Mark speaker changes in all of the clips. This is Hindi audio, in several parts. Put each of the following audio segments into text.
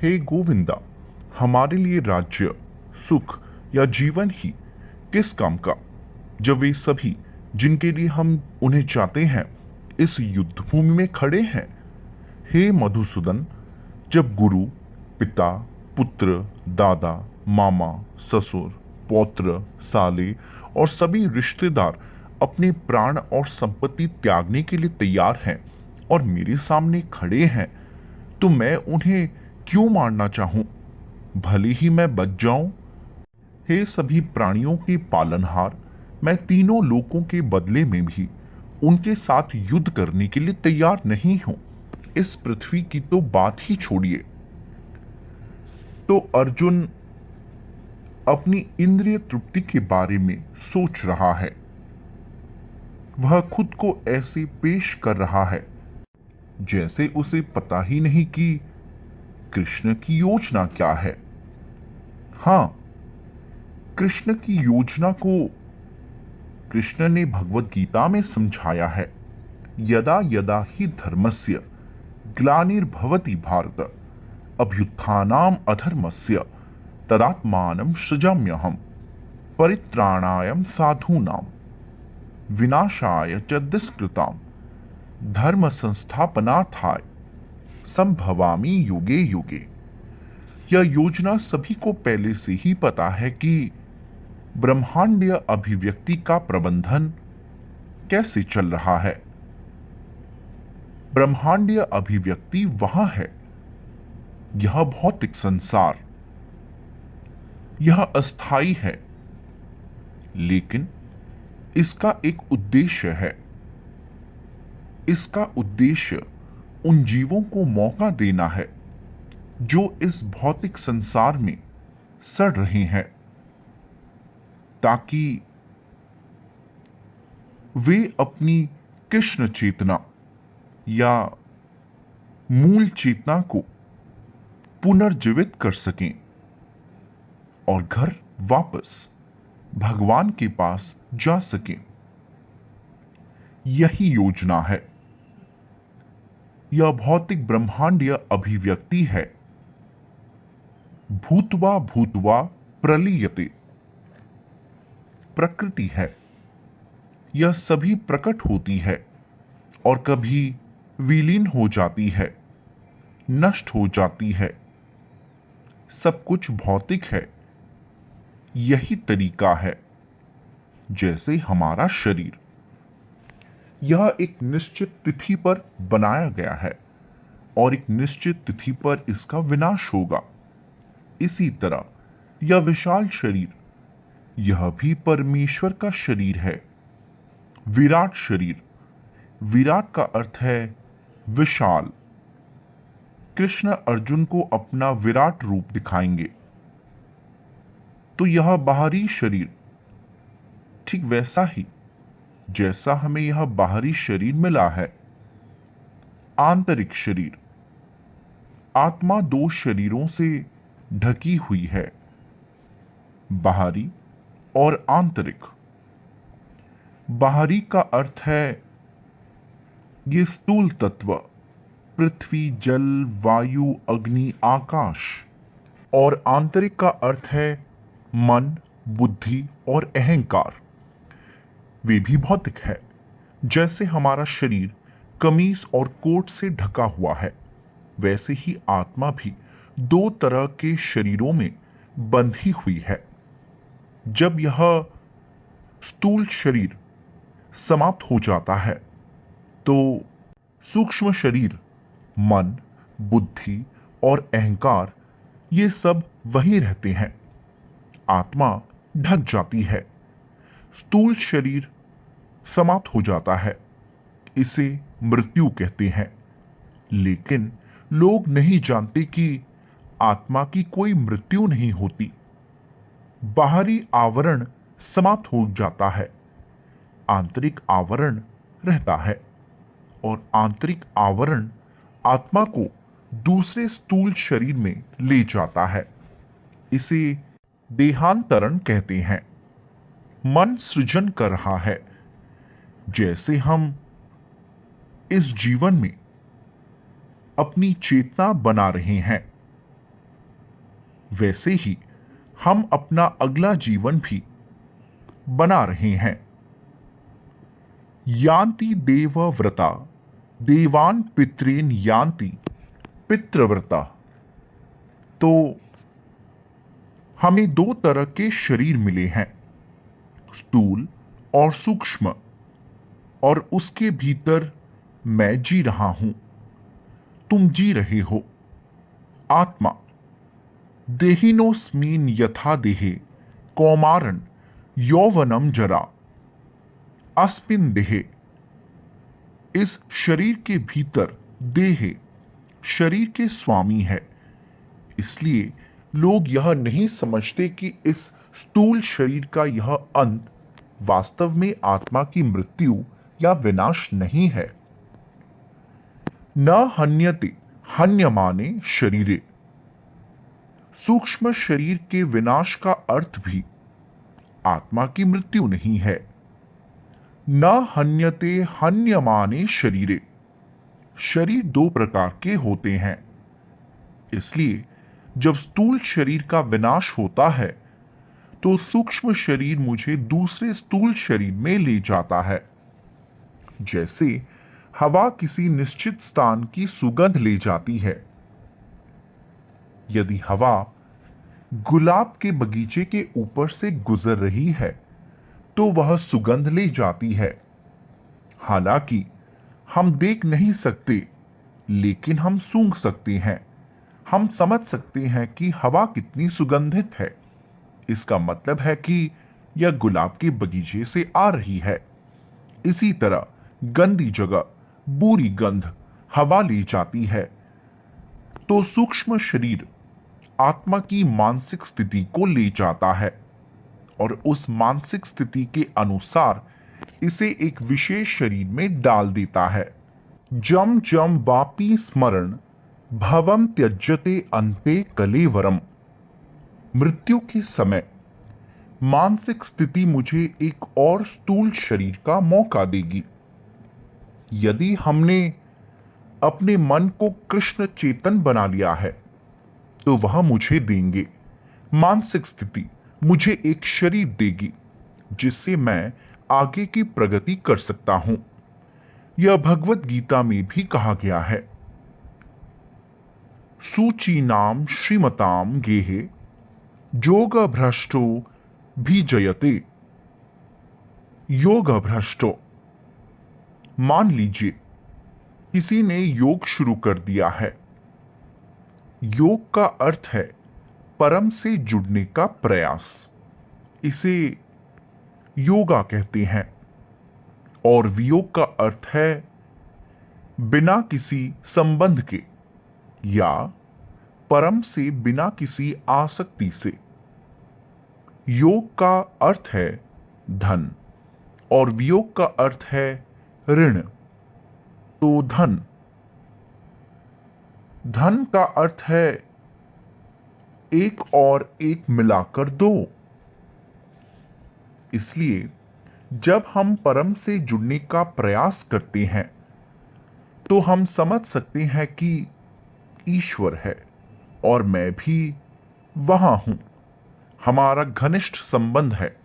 Speaker 1: हे गोविंदा, हमारे लिए राज्य, सुख या जीवन ही किस काम का, जब वे सभी जिनके लिए हम उन्हें चाहते हैं इस युद्ध भूमि में खड़े हैं। हे मधुसूदन, जब गुरु, पिता, पुत्र, दादा, मामा, ससुर, पौत्र, साले और सभी रिश्तेदार अपने प्राण और संपत्ति त्यागने के लिए तैयार हैं और मेरे सामने खड़े हैं, तो मैं उन्हें क्यों मारना चाहूं, भले ही मैं बच जाऊं। हे सभी प्राणियों के पालनहार, मैं तीनों लोकों के बदले में भी उनके साथ युद्ध करने के लिए तैयार नहीं हूं। इस पृथ्वी की तो बात ही छोड़िए। तो अर्जुन अपनी इंद्रिय तृप्ति के बारे में सोच रहा है। वह खुद को ऐसे पेश कर रहा है जैसे उसे पता ही नहीं कि कृष्ण की योजना क्या है। हां, कृष्ण की योजना को कृष्ण ने भगवत गीता में समझाया है। यदा यदा ही धर्मस्य ग्लानिर्भवति भारत, अभ्युत्थानाम अधर्मस्य तदात्मानं सृजाम्यहम्, परित्राणाय साधूनां विनाशाय च दुष्कृतां धर्म संस्थापनार्थाय संभवामि युगे युगे। यह योजना सभी को पहले से ही पता है कि ब्रह्मांडीय अभिव्यक्ति का प्रबंधन कैसे चल रहा है। ब्रह्मांडीय अभिव्यक्ति वहां है, यह भौतिक संसार, यह अस्थाई है, लेकिन इसका एक उद्देश्य है। इसका उद्देश्य उन जीवों को मौका देना है जो इस भौतिक संसार में सड़ रहे हैं, ताकि वे अपनी कृष्ण चेतना या मूल चेतना को पुनर्जीवित कर सकें और घर वापस भगवान के पास जा सकें। यही योजना है। यह भौतिक ब्रह्मांडीय अभिव्यक्ति है। भूत्वा भूत्वा प्रलीयते, प्रकृति है। यह सभी प्रकट होती है और कभी विलीन हो जाती है, नष्ट हो जाती है। सब कुछ भौतिक है। यही तरीका है। जैसे हमारा शरीर, यह एक निश्चित तिथि पर बनाया गया है और एक निश्चित तिथि पर इसका विनाश होगा। इसी तरह यह विशाल शरीर, यह भी परमेश्वर का शरीर है, विराट शरीर। विराट का अर्थ है विशाल। कृष्ण अर्जुन को अपना विराट रूप दिखाएंगे। तो यह बाहरी शरीर ठीक वैसा ही जैसा हमें यह बाहरी शरीर मिला है। आंतरिक शरीर, आत्मा दो शरीरों से ढकी हुई है, बाहरी और आंतरिक। बाहरी का अर्थ है ये स्थूल तत्व, पृथ्वी, जल, वायु, अग्नि, आकाश। और आंतरिक का अर्थ है मन, बुद्धि और अहंकार। वे भी भौतिक है। जैसे हमारा शरीर कमीज और कोट से ढका हुआ है, वैसे ही आत्मा भी दो तरह के शरीरों में बंधी हुई है। जब यह स्थूल शरीर समाप्त हो जाता है तो सूक्ष्म शरीर, मन, बुद्धि और अहंकार, ये सब वही रहते हैं। आत्मा ढक जाती है। स्थूल शरीर समाप्त हो जाता है, इसे मृत्यु कहते हैं। लेकिन लोग नहीं जानते कि आत्मा की कोई मृत्यु नहीं होती। बाहरी आवरण समाप्त हो जाता है, आंतरिक आवरण रहता है और आंतरिक आवरण आत्मा को दूसरे स्थूल शरीर में ले जाता है। इसे देहांतरण कहते हैं। मन सृजन कर रहा है। जैसे हम इस जीवन में अपनी चेतना बना रहे हैं, वैसे ही हम अपना अगला जीवन भी बना रहे हैं। यान्ति देवव्रता देवान पितॄन यान्ति पितृव्रता। तो हमें दो तरह के शरीर मिले हैं, स्थूल और सूक्ष्म, और उसके भीतर मैं जी रहा हूं, तुम जी रहे हो। आत्मा देहिनोस्मिन यथा देहे कौमारन यौवनम जरा अस्मिन देहे। इस शरीर के भीतर देह शरीर के स्वामी है। इसलिए लोग यह नहीं समझते कि इस स्थूल शरीर का यह अंत वास्तव में आत्मा की मृत्यु या विनाश नहीं है। न हन्यते हन्यमाने शरीरे। सूक्ष्म शरीर के विनाश का अर्थ भी आत्मा की मृत्यु नहीं है। न हन्यते हन्यमाने शरीरे। शरीर दो प्रकार के होते हैं, इसलिए जब स्थूल शरीर का विनाश होता है तो सूक्ष्म शरीर मुझे दूसरे स्थूल शरीर में ले जाता है। जैसे हवा किसी निश्चित स्थान की सुगंध ले जाती है। यदि हवा गुलाब के बगीचे के ऊपर से गुजर रही है तो वह सुगंध ले जाती है। हालांकि हम देख नहीं सकते, लेकिन हम सूंघ सकते हैं। हम समझ सकते हैं कि हवा कितनी सुगंधित है। इसका मतलब है कि यह गुलाब के बगीचे से आ रही है। इसी तरह गंदी जगह बुरी गंध हवा ले जाती है। तो सूक्ष्म शरीर आत्मा की मानसिक स्थिति को ले जाता है और उस मानसिक स्थिति के अनुसार इसे एक विशेष शरीर में डाल देता है। जम जम वापी स्मरण भवम त्यज्यते अन्ते कलेवरम। मृत्यु के समय मानसिक स्थिति मुझे एक और स्थूल शरीर का मौका देगी। यदि हमने अपने मन को कृष्ण चेतन बना लिया है तो वह मुझे देंगे। मानसिक स्थिति मुझे एक शरीर देगी जिससे मैं आगे की प्रगति कर सकता हूं। यह भगवत गीता में भी कहा गया है। सूचीनाम श्रीमताम गेहे जोग भ्रष्टो भी जयते। योग भ्रष्टो। मान लीजिए किसी ने योग शुरू कर दिया है। योग का अर्थ है परम से जुड़ने का प्रयास। इसे योगा कहते हैं। और वियोग का अर्थ है बिना किसी संबंध के या परम से बिना किसी आसक्ति से। योग का अर्थ है धन और वियोग का अर्थ है ऋण। तो धन का अर्थ है एक और एक मिलाकर दो। इसलिए जब हम परम से जुड़ने का प्रयास करते हैं तो हम समझ सकते हैं कि ईश्वर है और मैं भी वहां हूं। हमारा घनिष्ठ संबंध है।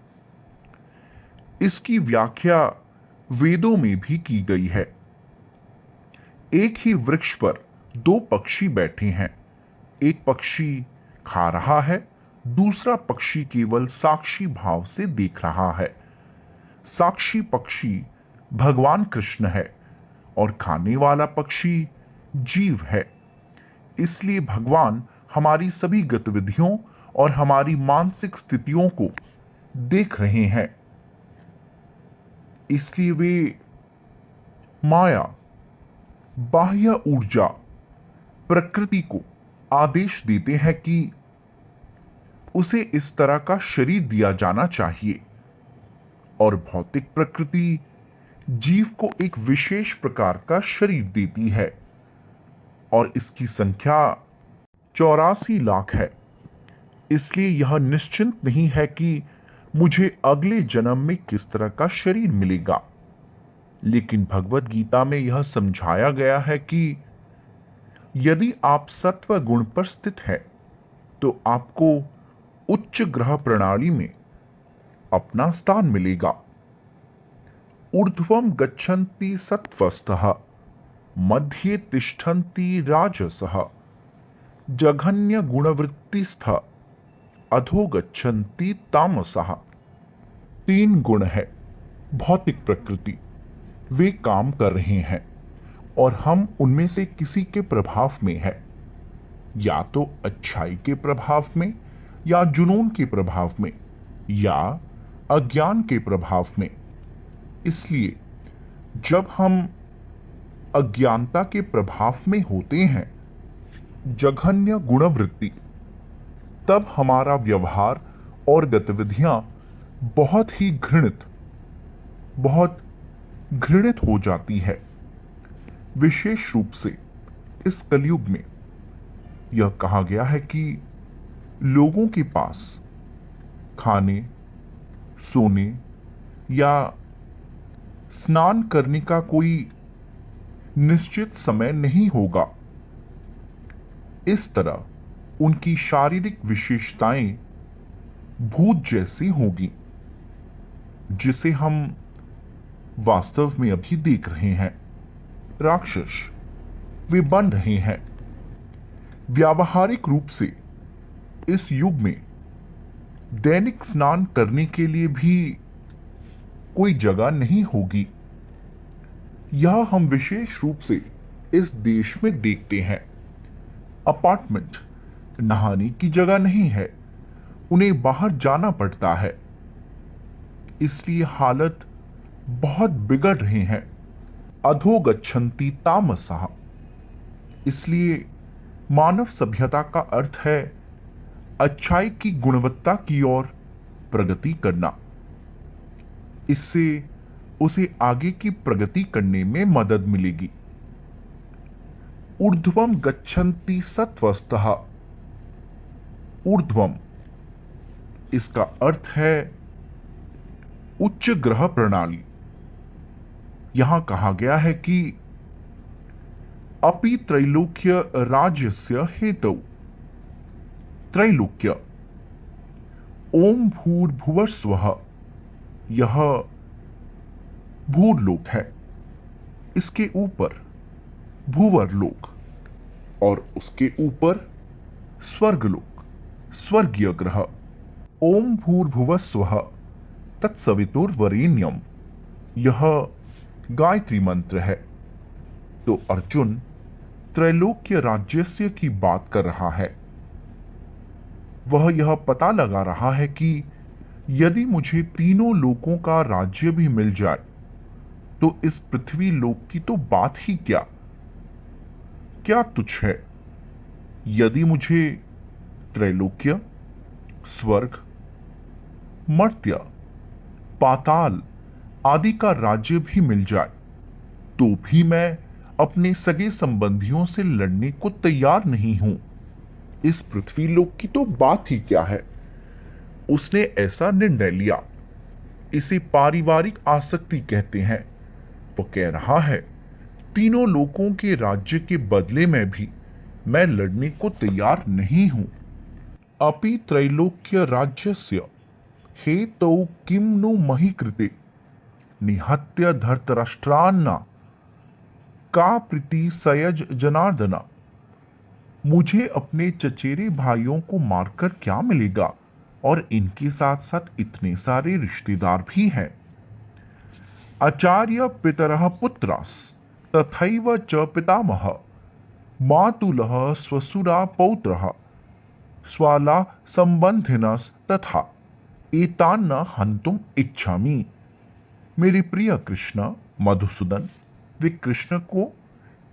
Speaker 1: इसकी व्याख्या वेदों में भी की गई है। एक ही वृक्ष पर दो पक्षी बैठे हैं। एक पक्षी खा रहा है, दूसरा पक्षी केवल साक्षी भाव से देख रहा है। साक्षी पक्षी भगवान कृष्ण है और खाने वाला पक्षी जीव है। इसलिए भगवान हमारी सभी गतिविधियों और हमारी मानसिक स्थितियों को देख रहे हैं। इसलिए वे माया बाह्य ऊर्जा प्रकृति को आदेश देते हैं कि उसे इस तरह का शरीर दिया जाना चाहिए और भौतिक प्रकृति जीव को एक विशेष प्रकार का शरीर देती है और इसकी संख्या 84 लाख है। इसलिए यह निश्चिंत नहीं है कि मुझे अगले जन्म में किस तरह का शरीर मिलेगा। लेकिन भगवत गीता में यह समझाया गया है कि यदि आप सत्व गुण पर स्थित हैं तो आपको उच्च ग्रह प्रणाली में अपना स्थान मिलेगा। ऊर्ध्वं गच्छन्ति सत्त्वस्थः, मध्ये तिष्ठन्ति राजसः, जघन्य गुणवृत्तिस्थ, अधो गच्छन्ति तामसः। 3 गुण है भौतिक प्रकृति, वे काम कर रहे हैं और हम उनमें से किसी के प्रभाव में है, या तो अच्छाई के प्रभाव में, या जुनून के प्रभाव में, या अज्ञान के प्रभाव में। इसलिए जब हम अज्ञानता के प्रभाव में होते हैं, जघन्य गुणवृत्ति, तब हमारा व्यवहार और गतिविधियां बहुत ही बहुत घृणित हो जाती है। विशेष रूप से इस कलयुग में यह कहा गया है कि लोगों के पास खाने, सोने या स्नान करने का कोई निश्चित समय नहीं होगा। इस तरह उनकी शारीरिक विशेषताएं भूत जैसी होगी, जिसे हम वास्तव में अभी देख रहे हैं। राक्षस वे बन रहे हैं। व्यावहारिक रूप से इस युग में दैनिक स्नान करने के लिए भी कोई जगह नहीं होगी। यह हम विशेष रूप से इस देश में देखते हैं। अपार्टमेंट नहाने की जगह नहीं है, उन्हें बाहर जाना पड़ता है। इसलिए हालत बहुत बिगड़ रहे हैं। अधो गच्छन्ति तामसः, इसलिए मानव सभ्यता का अर्थ है अच्छाई की गुणवत्ता की ओर प्रगति करना। इससे उसे आगे की प्रगति करने में मदद मिलेगी। ऊर्ध्वं गच्छन्ति सत्त्वस्थः, ऊर्ध्वम इसका अर्थ है उच्च ग्रह प्रणाली। यहां कहा गया है कि अपि त्रैलोक्य राज्यस्य हेतौ, त्रैलोक्य ओम भूर्भुवस्वः, यह भूरलोक है, इसके ऊपर भूवरलोक और उसके ऊपर स्वर्गलोक, स्वर्गीय ग्रह। ओम भूर्भुवस्वः तत्सवितुर्वरेण्यम, यह गायत्री मंत्र है। तो अर्जुन त्रैलोक्य राज्यस्य की बात कर रहा है। वह यह पता लगा रहा है कि यदि मुझे तीनों लोकों का राज्य भी मिल जाए तो इस पृथ्वी लोक की तो बात ही क्या तुच्छ है। यदि मुझे त्रैलोक्य, स्वर्ग, मर्त्य, पाताल आदि का राज्य भी मिल जाए तो भी मैं अपने सगे संबंधियों से लड़ने को तैयार नहीं हूं। इस पृथ्वी लोक की तो बात ही क्या है। उसने ऐसा निर्णय लिया। इसे पारिवारिक आसक्ति कहते हैं। वो कह रहा है तीनों लोकों के राज्य के बदले में भी मैं लड़ने को तैयार नहीं हूं। अपि त्रैलोक्य राज्यस्य हेतौ किम नु मही कृते, निहत्य धर्तराष्ट्रान्ना का प्रीति सयज जनार्दना। मुझे अपने चचेरे भाइयों को मारकर क्या मिलेगा, और इनके साथ साथ इतने सारे रिश्तेदार भी हैं। आचार्य पितरः पुत्रास तथैव च पितामह, मातुलः स्वसुरा पौत्रः, स्वाला संबंधिनस तथा एतान्न हंतुम इच्छामि। मेरे प्रिय कृष्ण मधुसूदन, वे कृष्ण को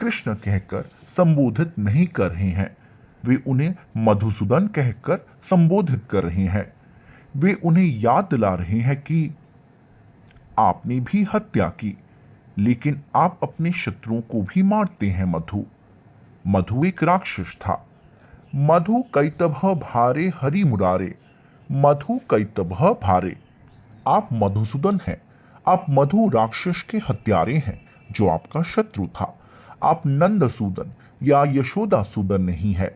Speaker 1: कृष्ण कहकर संबोधित नहीं कर रहे हैं, वे उन्हें मधुसूदन कहकर संबोधित कर रहे हैं। वे उन्हें याद दिला रहे हैं कि आपने भी हत्या की, लेकिन आप अपने शत्रुओं को भी मारते हैं। मधु एक राक्षस था। मधु कैतभः भारे हरि मुरारे, मधु कैतभः भारे। आप मधुसूदन हैं। आप मधु राक्षस के हत्यारे हैं जो आपका शत्रु था। आप नंदसूदन या यशोदासूदन नहीं है।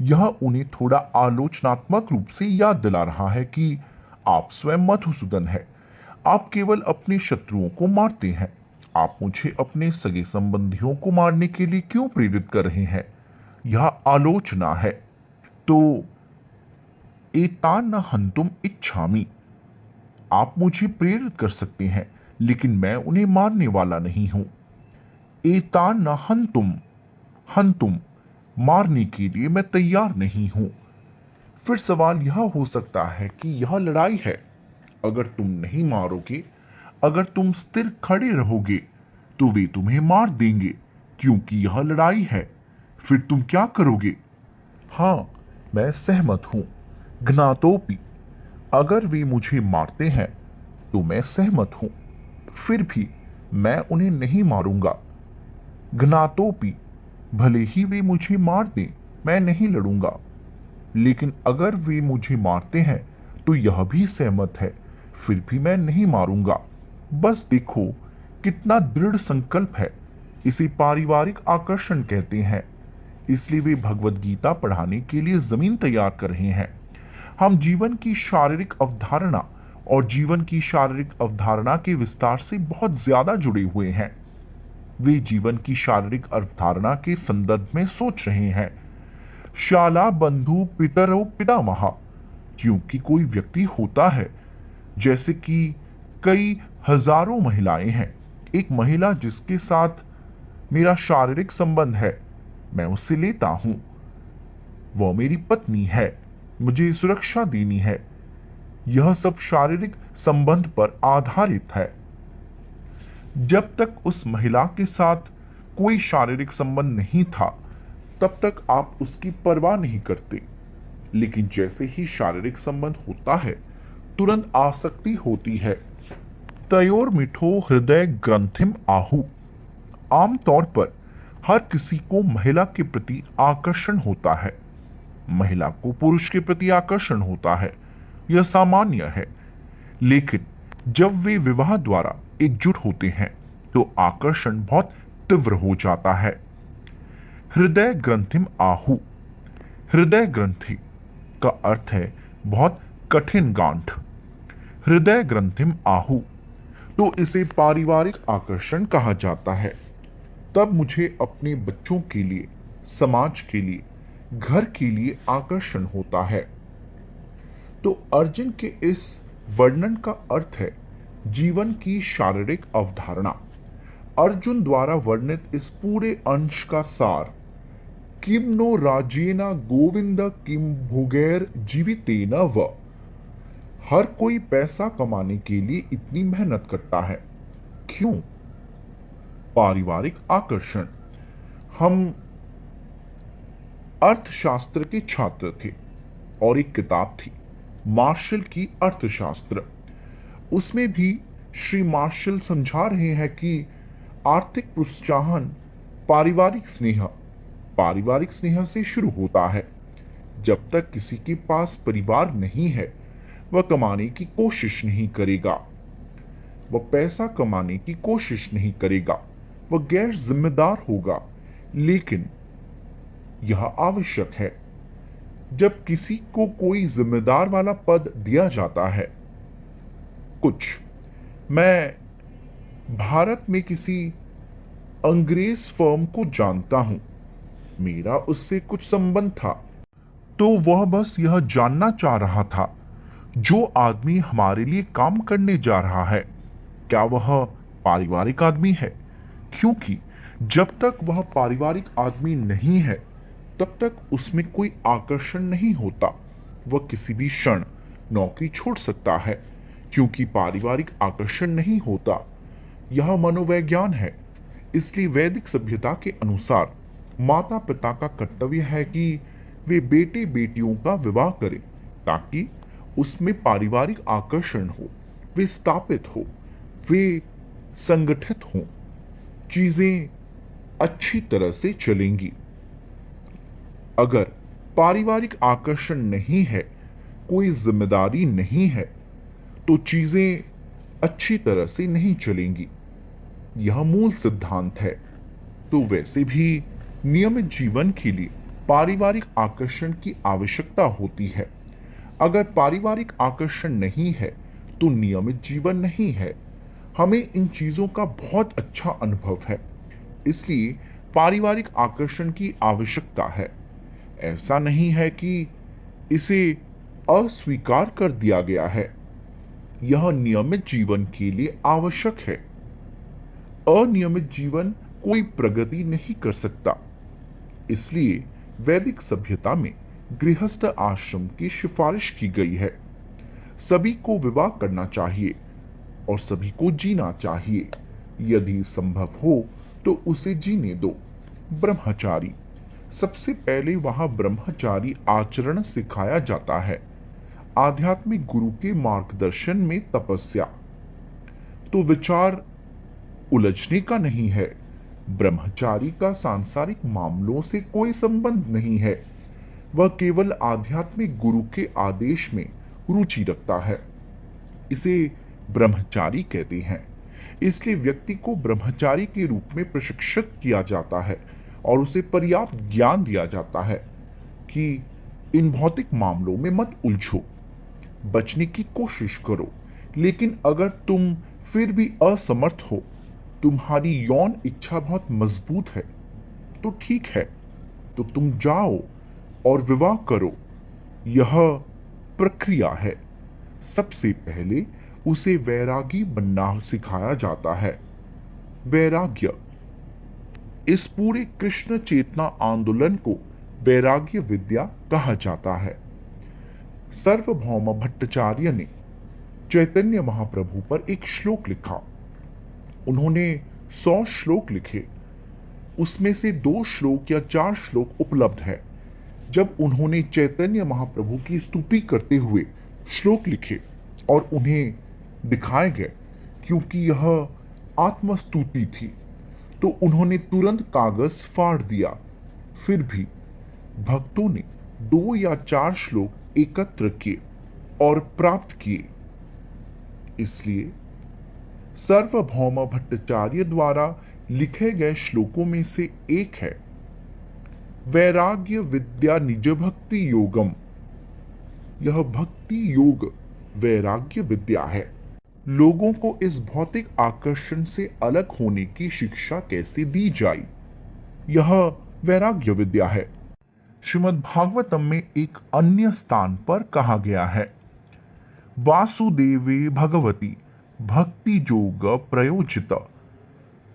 Speaker 1: यह उन्हें थोड़ा आलोचनात्मक रूप से याद दिला रहा है कि आप स्वयं मधुसूदन है। आप केवल अपने शत्रुओं को मारते हैं। आप मुझे अपने सगे संबंधियों को मारने के लिए क्यों प्रेरित कर रहे हैं? यह आलोचना है। तो एतान न हंतुम इच्छामि। आप मुझे प्रेरित कर सकते हैं, लेकिन मैं उन्हें मारने वाला नहीं हूं। एतान न हंतुम, हंतुम मारने के लिए मैं तैयार नहीं हूं। फिर सवाल यह हो सकता है कि यह लड़ाई है। अगर तुम नहीं मारोगे, अगर तुम स्थिर खड़े रहोगे, तो वे तुम्हें मार देंगे, क्योंकि यह लड़ाई है। फिर तुम क्या करोगे? हाँ, मैं सहमत हूं। ज्ञातोपि, अगर वे मुझे मारते हैं तो मैं सहमत हूं। फिर भी मैं उन्हें नहीं मारूंगा। ज्ञातोपि, भले ही वे मुझे मार दें, मैं नहीं लड़ूंगा। लेकिन अगर वे मुझे मारते हैं तो यह भी सहमत है, फिर भी मैं नहीं मारूंगा। बस देखो कितना दृढ़ संकल्प है। इसे पारिवारिक आकर्षण कहते हैं। इसलिए वे भगवत गीता पढ़ाने के लिए जमीन तैयार कर रहे हैं। हम जीवन की शारीरिक अवधारणा और जीवन की शारीरिक अवधारणा के विस्तार से बहुत ज्यादा जुड़े हुए हैं। वे जीवन की शारीरिक अवधारणा के संदर्भ में सोच रहे हैं। शाला बंधु पितरो पितामह, क्योंकि कोई व्यक्ति होता है, जैसे कि कई हजारों महिलाएं हैं। एक महिला जिसके साथ मेरा शारीरिक संबंध है, मैं उससे लेता हूं। वह मेरी पत्नी है, मुझे सुरक्षा देनी है। यह सब शारीरिक संबंध पर आधारित है। जब तक उस महिला के साथ कोई शारीरिक संबंध नहीं था, तब तक आप उसकी परवाह नहीं करते। लेकिन जैसे ही शारीरिक संबंध होता है, तुरंत आसक्ति होती है। तयोर मिठो हृदय ग्रंथिम आहु। आमतौर पर हर किसी को महिला के प्रति आकर्षण होता है। महिला को पुरुष के प्रति आकर्षण होता है, यह सामान्य है। लेकिन जब वे विवाह द्वारा एकजुट होते हैं तो आकर्षण बहुत तीव्र हो जाता है। हृदय ग्रंथिम आहु। हृदय ग्रंथि का अर्थ है बहुत कठिन गांठ। हृदय ग्रंथिम आहु, तो इसे पारिवारिक आकर्षण कहा जाता है। तब मुझे अपने बच्चों के लिए, समाज के लिए, घर के लिए आकर्षण होता है। तो अर्जुन के इस वर्णन का अर्थ है जीवन की शारीरिक अवधारणा। अर्जुन द्वारा वर्णित इस पूरे अंश का सार, किम नो राजेना गोविंद किम भोगैर जीवितेन व। हर कोई पैसा कमाने के लिए इतनी मेहनत करता है, क्यों? पारिवारिक आकर्षण। हम अर्थशास्त्र के छात्र थे और एक किताब थी मार्शल की अर्थशास्त्र। उसमें भी श्री मार्शल समझा रहे हैं कि आर्थिक प्रोत्साहन पारिवारिक स्नेह से शुरू होता है। जब तक किसी के पास परिवार नहीं है, वह कमाने की कोशिश नहीं करेगा, वह पैसा कमाने की कोशिश नहीं करेगा, वह गैर जिम्मेदार होगा। लेकिन यह आवश्यक है। जब किसी को कोई जिम्मेदार वाला पद दिया जाता है, कुछ, मैं भारत में किसी अंग्रेज फर्म को जानता हूं, मेरा उससे कुछ संबंध था, तो वह बस यह जानना चाह रहा था जो आदमी हमारे लिए काम करने जा रहा है, क्या वह पारिवारिक आदमी है? क्योंकि जब तक वह पारिवारिक आदमी नहीं है, तब तक उसमें कोई आकर्षण नहीं होता। वह किसी भी क्षण नौकरी छोड़ सकता है, क्योंकि पारिवारिक आकर्षण नहीं होता। यह मनोवैज्ञान है। इसलिए वैदिक सभ्यता के अनुसार माता पिता का कर्तव्य है कि वे बेटे बेटियों का विवाह करें, ताकि उसमें पारिवारिक आकर्षण हो, वे स्थापित हो, वे संगठित हों, चीजें अच्छी तरह से चलेंगी। अगर पारिवारिक आकर्षण नहीं है, कोई जिम्मेदारी नहीं है, तो चीजें अच्छी तरह से नहीं चलेंगी। यह मूल सिद्धांत है। तो वैसे भी नियमित जीवन के लिए पारिवारिक आकर्षण की आवश्यकता होती है। अगर पारिवारिक आकर्षण नहीं है तो नियमित जीवन नहीं है। हमें इन चीजों का बहुत अच्छा अनुभव है, इसलिए पारिवारिक आकर्षण की आवश्यकता है। ऐसा नहीं है कि इसे अस्वीकार कर दिया गया है। यह नियमित जीवन के लिए आवश्यक है। अनियमित जीवन कोई प्रगति नहीं कर सकता। इसलिए वैदिक सभ्यता में गृहस्थ आश्रम की सिफारिश की गई है। सभी को विवाह करना चाहिए और सभी को जीना चाहिए। यदि संभव हो तो उसे जीने दो। ब्रह्मचारी। सबसे पहले वहां ब्रह्मचारी आचरण सिखाया जाता है। आध्यात्मिक गुरु के मार्गदर्शन में तपस्या। तो विचार उलझने का नहीं है। ब्रह्मचारी का सांसारिक मामलों से कोई संबंध नहीं है। वह केवल आध्यात्मिक गुरु के आदेश में रुचि रखता है। इसे ब्रह्मचारी कहते हैं। इसलिए व्यक्ति को ब्रह्मचारी के रूप में प्रशिक्षित किया जाता है और उसे पर्याप्त ज्ञान दिया जाता है कि इन भौतिक मामलों में मत उलझो, बचने की कोशिश करो। लेकिन अगर तुम फिर भी असमर्थ हो, तुम्हारी यौन इच्छा बहुत मजबूत है, तो ठीक है, तो तुम जाओ और विवाह करो। यह प्रक्रिया है। सबसे पहले उसे वैरागी बनना सिखाया जाता है। वैराग्य। इस पूरे कृष्ण चेतना आंदोलन को वैराग्य विद्या कहा जाता है। सार्वभौम भट्टाचार्य ने चैतन्य महाप्रभु पर एक श्लोक लिखा। उन्होंने 100 श्लोक लिखे। उसमें से 2 श्लोक या 4 श्लोक उपलब्ध है। जब उन्होंने चैतन्य महाप्रभु की स्तुति करते हुए श्लोक लिखे और उन्हें दिखाए गए, क्योंकि यह आत्मस्तुति थी, तो उन्होंने तुरंत कागज फाड़ दिया। फिर भी भक्तों ने 2 या 4 श्लोक एकत्र किए और प्राप्त किए। इसलिए सार्वभौम भट्टाचार्य द्वारा लिखे गए श्लोकों में से एक है वैराग्य विद्या निज भक्ति योगम। यह भक्ति योग वैराग्य विद्या है। लोगों को इस भौतिक आकर्षण से अलग होने की शिक्षा कैसे दी जाए, यह वैराग्य विद्या है। श्रीमद् भागवतम में एक अन्य स्थान पर कहा गया है, वासुदेवे भगवती भक्ति योग प्रयोजित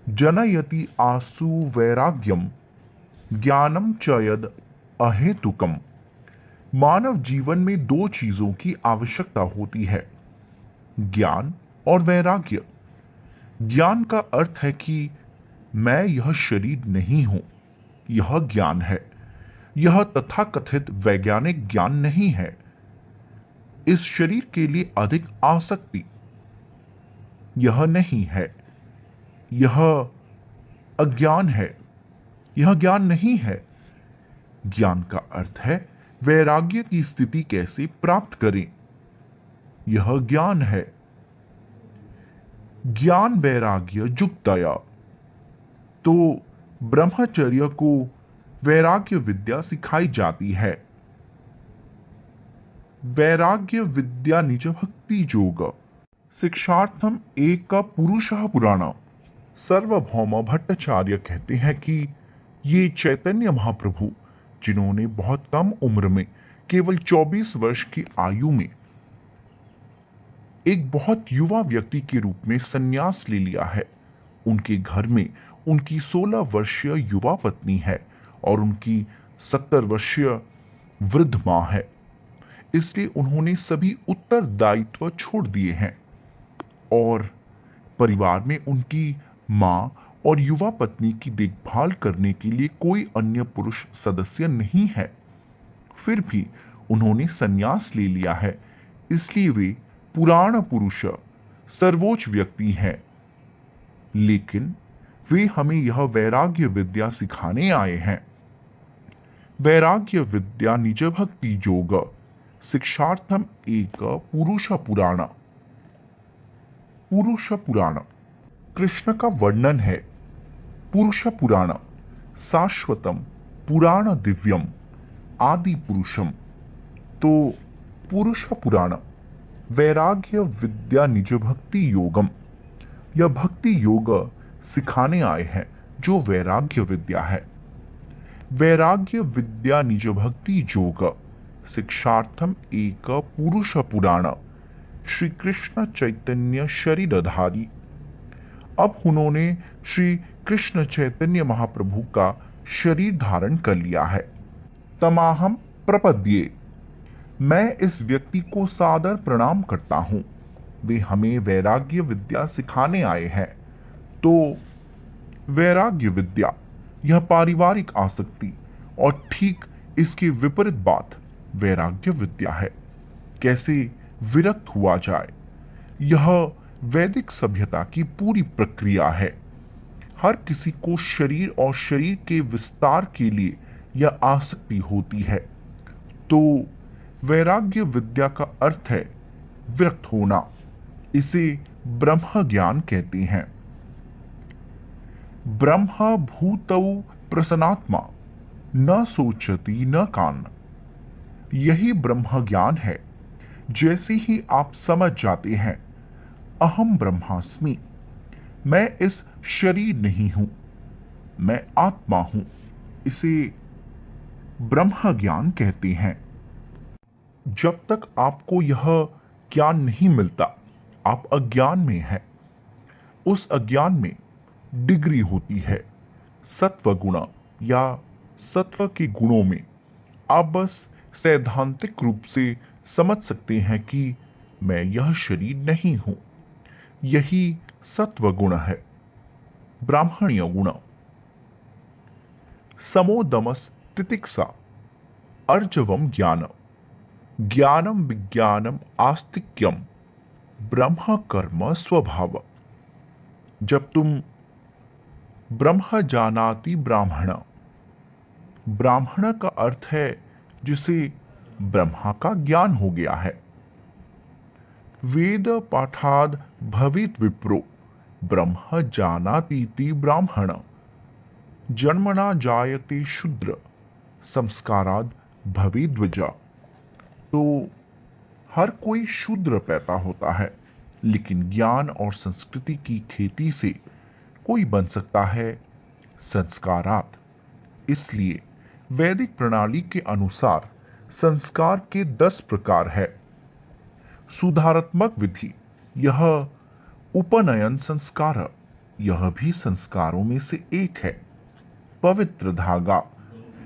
Speaker 1: जनयति आसु वैराग्यम ज्ञानम च यद अहेतुकम। मानव जीवन में 2 चीजों की आवश्यकता होती है, ज्ञान और वैराग्य। ज्ञान का अर्थ है कि मैं यह शरीर नहीं हूं, यह ज्ञान है। यह तथाकथित वैज्ञानिक ज्ञान नहीं है। इस शरीर के लिए अधिक आसक्ति यह नहीं है। यह अज्ञान है, यह ज्ञान नहीं है। ज्ञान का अर्थ है वैराग्य की स्थिति कैसे प्राप्त करें, यह ज्ञान है। ज्ञान वैराग्य जुक्तया। तो ब्रह्मचर्य को वैराग्य विद्या सिखाई जाती है। वैराग्य विद्या निज भक्ति योग शिक्षार्थम एक का पुरुषः पुराण। सार्वभौम भट्टाचार्य कहते हैं कि ये चैतन्य महाप्रभु, जिन्होंने बहुत कम उम्र में केवल 24 वर्ष की आयु में एक बहुत युवा व्यक्ति के रूप में संन्यास ले लिया है, उनके घर में उनकी 16 वर्षीय युवा पत्नी है और उनकी 70 वर्षीय वृद्ध मां है। इसलिए उन्होंने सभी उत्तरदायित्व छोड़ दिए हैं और परिवार में उनकी मां और युवा पत्नी की देखभाल करने के लिए कोई अन्य पुरुष सदस्य नहीं है। फिर भी उन्होंने संन्यास ले लिया है, इसलिए वे पुराण पुरुष सर्वोच्च व्यक्ति हैं। लेकिन वे हमें यह वैराग्य विद्या सिखाने आए हैं। वैराग्य विद्या निज भक्ति योग शिक्षार्थम एक पुरुष पुराण। पुरुष पुराण कृष्ण का वर्णन है। पुरुष पुराण शाश्वतम पुराण दिव्यम आदि पुरुषम। तो पुरुष पुराण वैराग्य विद्या निज भक्ति योगम, यह भक्ति योग सिखाने आए हैं जो वैराग्य विद्या है। वैराग्य विद्या निज भक्ति योग शिक्षार्थम एक पुरुष पुराण श्री कृष्ण चैतन्य शरीरधारी। अब उन्होंने श्री कृष्ण चैतन्य महाप्रभु का शरीर धारण कर लिया है। तमाहम प्रपद्ये, मैं इस व्यक्ति को सादर प्रणाम करता हूं, वे हमें वैराग्य विद्या सिखाने आए हैं। तो वैराग्य विद्या यह पारिवारिक आसक्ति और ठीक इसके विपरीत बात वैराग्य विद्या है। कैसे विरक्त हुआ जाए, यह वैदिक सभ्यता की पूरी प्रक्रिया है। हर किसी को शरीर और शरीर के विस्तार के लिए यह आसक्ति होती है। तो वैराग्य विद्या का अर्थ है विरक्त होना। इसे ब्रह्म ज्ञान कहते हैं। ब्रह्म भूतौ प्रसन्नात्मा न सोचती न कान, यही ब्रह्म ज्ञान है। जैसे ही आप समझ जाते हैं अहम ब्रह्मास्मि, मैं इस शरीर नहीं हूं, मैं आत्मा हूं, इसे ब्रह्म ज्ञान कहते हैं। जब तक आपको यह ज्ञान नहीं मिलता आप अज्ञान में हैं। उस अज्ञान में डिग्री होती है सत्व गुण या सत्व के गुणों में। आप बस सैद्धांतिक रूप से समझ सकते हैं कि मैं यह शरीर नहीं हूं। यही सत्व गुण है। ब्राह्मणीय गुण समोदमस तितिक्षा अर्जवम ज्ञानम, ज्ञानम विज्ञानम आस्तिक्यम ब्रह्म कर्म स्वभाव। जब तुम ब्रह्म जानाति ब्राह्मण, ब्राह्मण का अर्थ है जिसे ब्रह्मा का ज्ञान हो गया है। वेद पाठाद भवित विप्रो ब्रह्म जानातीति ब्राह्मण, जन्मना जायते शूद्र संस्काराद भवित द्विजा। तो हर कोई शूद्र पैदा होता है, लेकिन ज्ञान और संस्कृति की खेती से कोई बन सकता है संस्कारात। इसलिए वैदिक प्रणाली के अनुसार संस्कार के 10 प्रकार है। सुधारात्मक विधि, यह उपनयन संस्कार, यह भी संस्कारों में से एक है। पवित्र धागा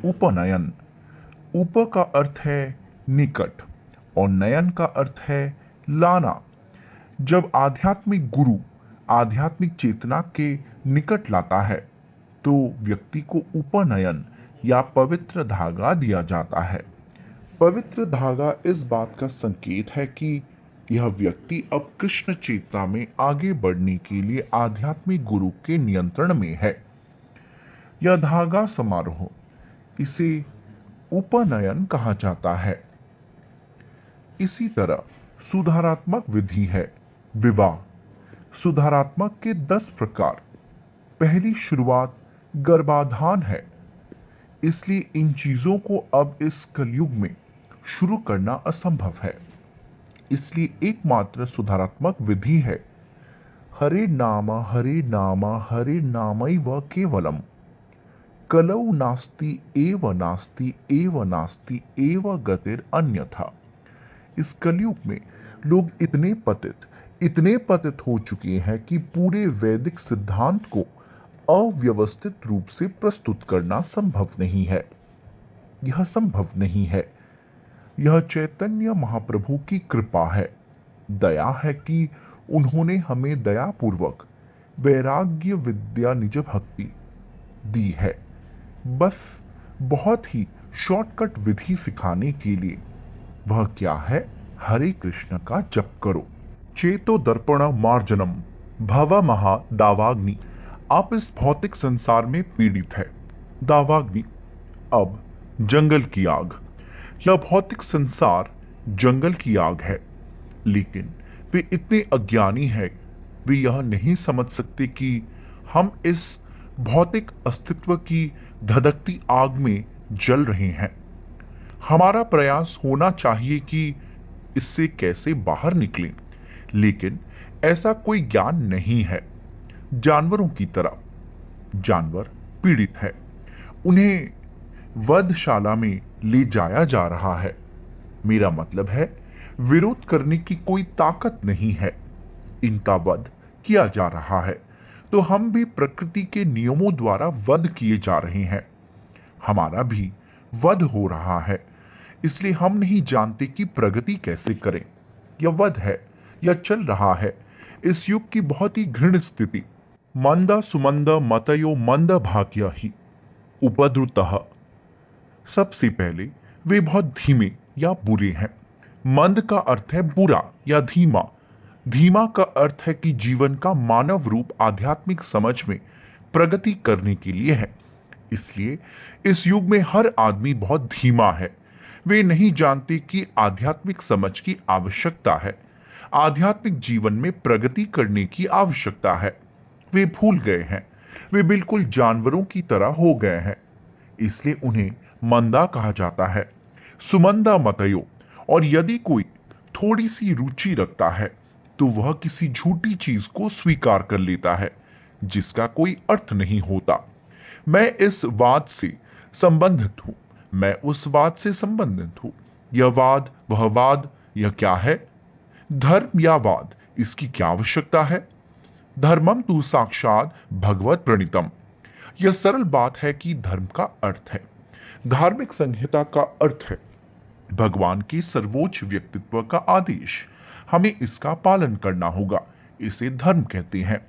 Speaker 1: उपनयन, उप का अर्थ है निकट और नयन का अर्थ है लाना। जब आध्यात्मिक गुरु आध्यात्मिक चेतना के निकट लाता है तो व्यक्ति को उपनयन या पवित्र धागा दिया जाता है। पवित्र धागा इस बात का संकेत है कि यह व्यक्ति अब कृष्ण चेतना में आगे बढ़ने के लिए आध्यात्मिक गुरु के नियंत्रण में है। यह धागा समारोह, इसे उपनयन कहा जाता है। इसी तरह सुधारात्मक विधि है विवाह। सुधारात्मक के 10 प्रकार। पहली शुरुआत गर्भाधान है, इसलिए इन चीजों को अब इस कलयुग में शुरू करना असंभव है। इसलिए एकमात्र सुधारात्मक विधि है हरे नाम हरे नामैव केवलम, कलौ नास्ति एव नास्ति एव गतिर अन्यथा। इस कलयुग में लोग इतने पतित हो चुके हैं कि पूरे वैदिक सिद्धांत को अव्यवस्थित रूप से प्रस्तुत करना संभव नहीं है। यह संभव नहीं है। यह चैतन्य महाप्रभु की कृपा है, दया है कि उन्होंने हमें दयापूर्वक वैराग्य विद्या निज भक्ति दी है। बस बहुत ही शॉर्टकट विधि सिखाने के लिए। वह क्या है? हरे कृष्ण का जप करो। चेतो दर्पण मार्जनम भव महा दावाग्नि। आप इस भौतिक संसार में पीड़ित है। दावाग्नि अब जंगल की आग। यह भौतिक संसार जंगल की आग है, लेकिन वे इतने अज्ञानी हैं, वे यह नहीं समझ सकते कि हम इस भौतिक अस्तित्व की धधकती आग में जल रहे हैं। हमारा प्रयास होना चाहिए कि इससे कैसे बाहर निकलें, लेकिन ऐसा कोई ज्ञान नहीं है। जानवरों की तरह जानवर पीड़ित है, उन्हें वधशाला में ले जाया जा रहा है। मेरा मतलब है, विरोध करने की कोई ताकत नहीं है, इनका वध किया जा रहा है। तो हम भी प्रकृति के नियमों द्वारा वध किए जा रहे हैं, हमारा भी वध हो रहा है। इसलिए हम नहीं जानते कि प्रगति कैसे करें। यह वध है या चल रहा है। इस युग की बहुत ही घृण स्थिति। मंद सुमंद मतयो मंद भाग्य ही उपद्रुतः। सबसे पहले वे बहुत धीमे या बुरे हैं। मंद का अर्थ है बुरा या धीमा। धीमा का अर्थ है कि जीवन का मानव रूप आध्यात्मिक समझ में प्रगति करने के लिए है। इसलिए इस युग में हर आदमी बहुत धीमा है। वे नहीं जानते कि आध्यात्मिक समझ की आवश्यकता है, आध्यात्मिक जीवन में प्रगति करने की आवश्यकता है। वे भूल गए हैं, वे बिल्कुल जानवरों की तरह हो गए हैं। इसलिए उन्हें मंदा कहा जाता है, सुमंदा मतयो। और यदि कोई थोड़ी सी रुचि रखता है तो वह किसी झूठी चीज को स्वीकार कर लेता है जिसका कोई अर्थ नहीं होता। मैं इस वाद से संबंधित हूं, मैं उस वाद से संबंधित हूं। यह वाद, वह वाद, यह क्या है? धर्म या वाद, इसकी क्या आवश्यकता है? धर्मम तु साक्षात भगवत प्रणीतम। यह सरल बात है कि धर्म का अर्थ है, धार्मिक संहिता का अर्थ है भगवान के सर्वोच्च व्यक्तित्व का आदेश। हमें इसका पालन करना होगा, इसे धर्म कहते हैं।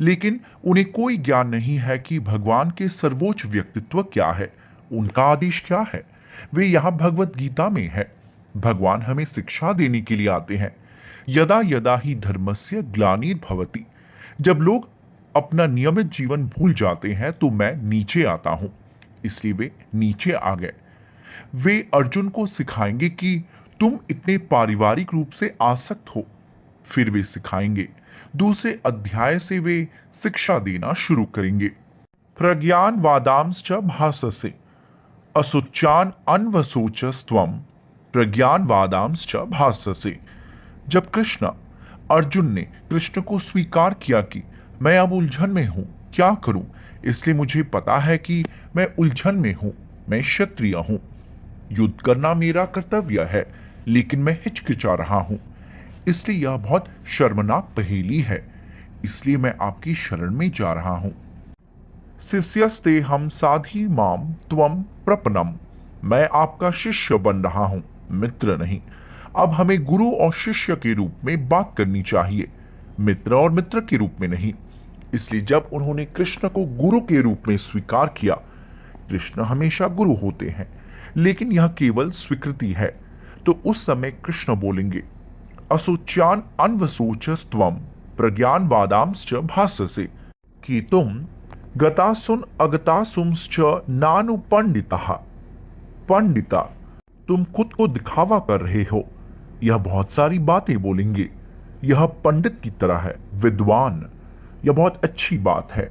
Speaker 1: लेकिन उन्हें कोई ज्ञान नहीं है कि भगवान के सर्वोच्च व्यक्तित्व क्या है, उनका आदेश क्या है। वे यहां भगवत गीता में है। भगवान हमें शिक्षा देने के लिए आते हैं। यदा यदा ही धर्मस्य ग्लानिर्भवति। जब लोग अपना नियमित जीवन भूल जाते हैं तो मैं नीचे आता हूं। इसलिए वे नीचे आ गए। वे अर्जुन को सिखाएंगे कि तुम इतने पारिवारिक रूप से आसक्त हो। फिर वे सिखाएंगे, दूसरे अध्याय से वे शिक्षा देना शुरू करेंगे। प्रज्ञान वादांश्च भाससे असुचान अन्वसोचस्त्वम प्रज्ञान वादांश्च भाससे। जब अर्जुन ने कृष्ण को स्वीकार किया कि मैं अब उलझन में हूं, क्या करूं? इसलिए मुझे पता है कि मैं उलझन में हूं, मैं क्षत्रिय हूं, युद्ध करना मेरा कर्तव्य है, लेकिन मैं हिचकिचा रहा हूं। इसलिए यह बहुत शर्मनाक पहेली है। इसलिए मैं आपकी शरण में जा रहा हूं। शिष्यस्ते हम साधी माम त्वम प्रपन्नम। मैं आपका शिष्य बन रहा हूं, मित्र नहीं। अब हमें गुरु और शिष्य के रूप में बात करनी चाहिए, मित्र और मित्र के रूप में नहीं। इसलिए जब उन्होंने कृष्ण को गुरु के रूप में स्वीकार किया, कृष्ण हमेशा गुरु होते हैं, लेकिन यह केवल स्वीकृति है, तो उस समय कृष्ण बोलेंगे, असोच्यान अन्वसोचस्त्वम प्रज्ञान वादांश्च भाससे। कि तुम गतासुन अगतासुंश्च नानु पंडिता। पंडिता, तुम खुद को दिखावा कर रहे हो। यह बहुत सारी बातें बोलेंगे। यह पंडित की तरह है, विद्वान। यह बहुत अच्छी बात है।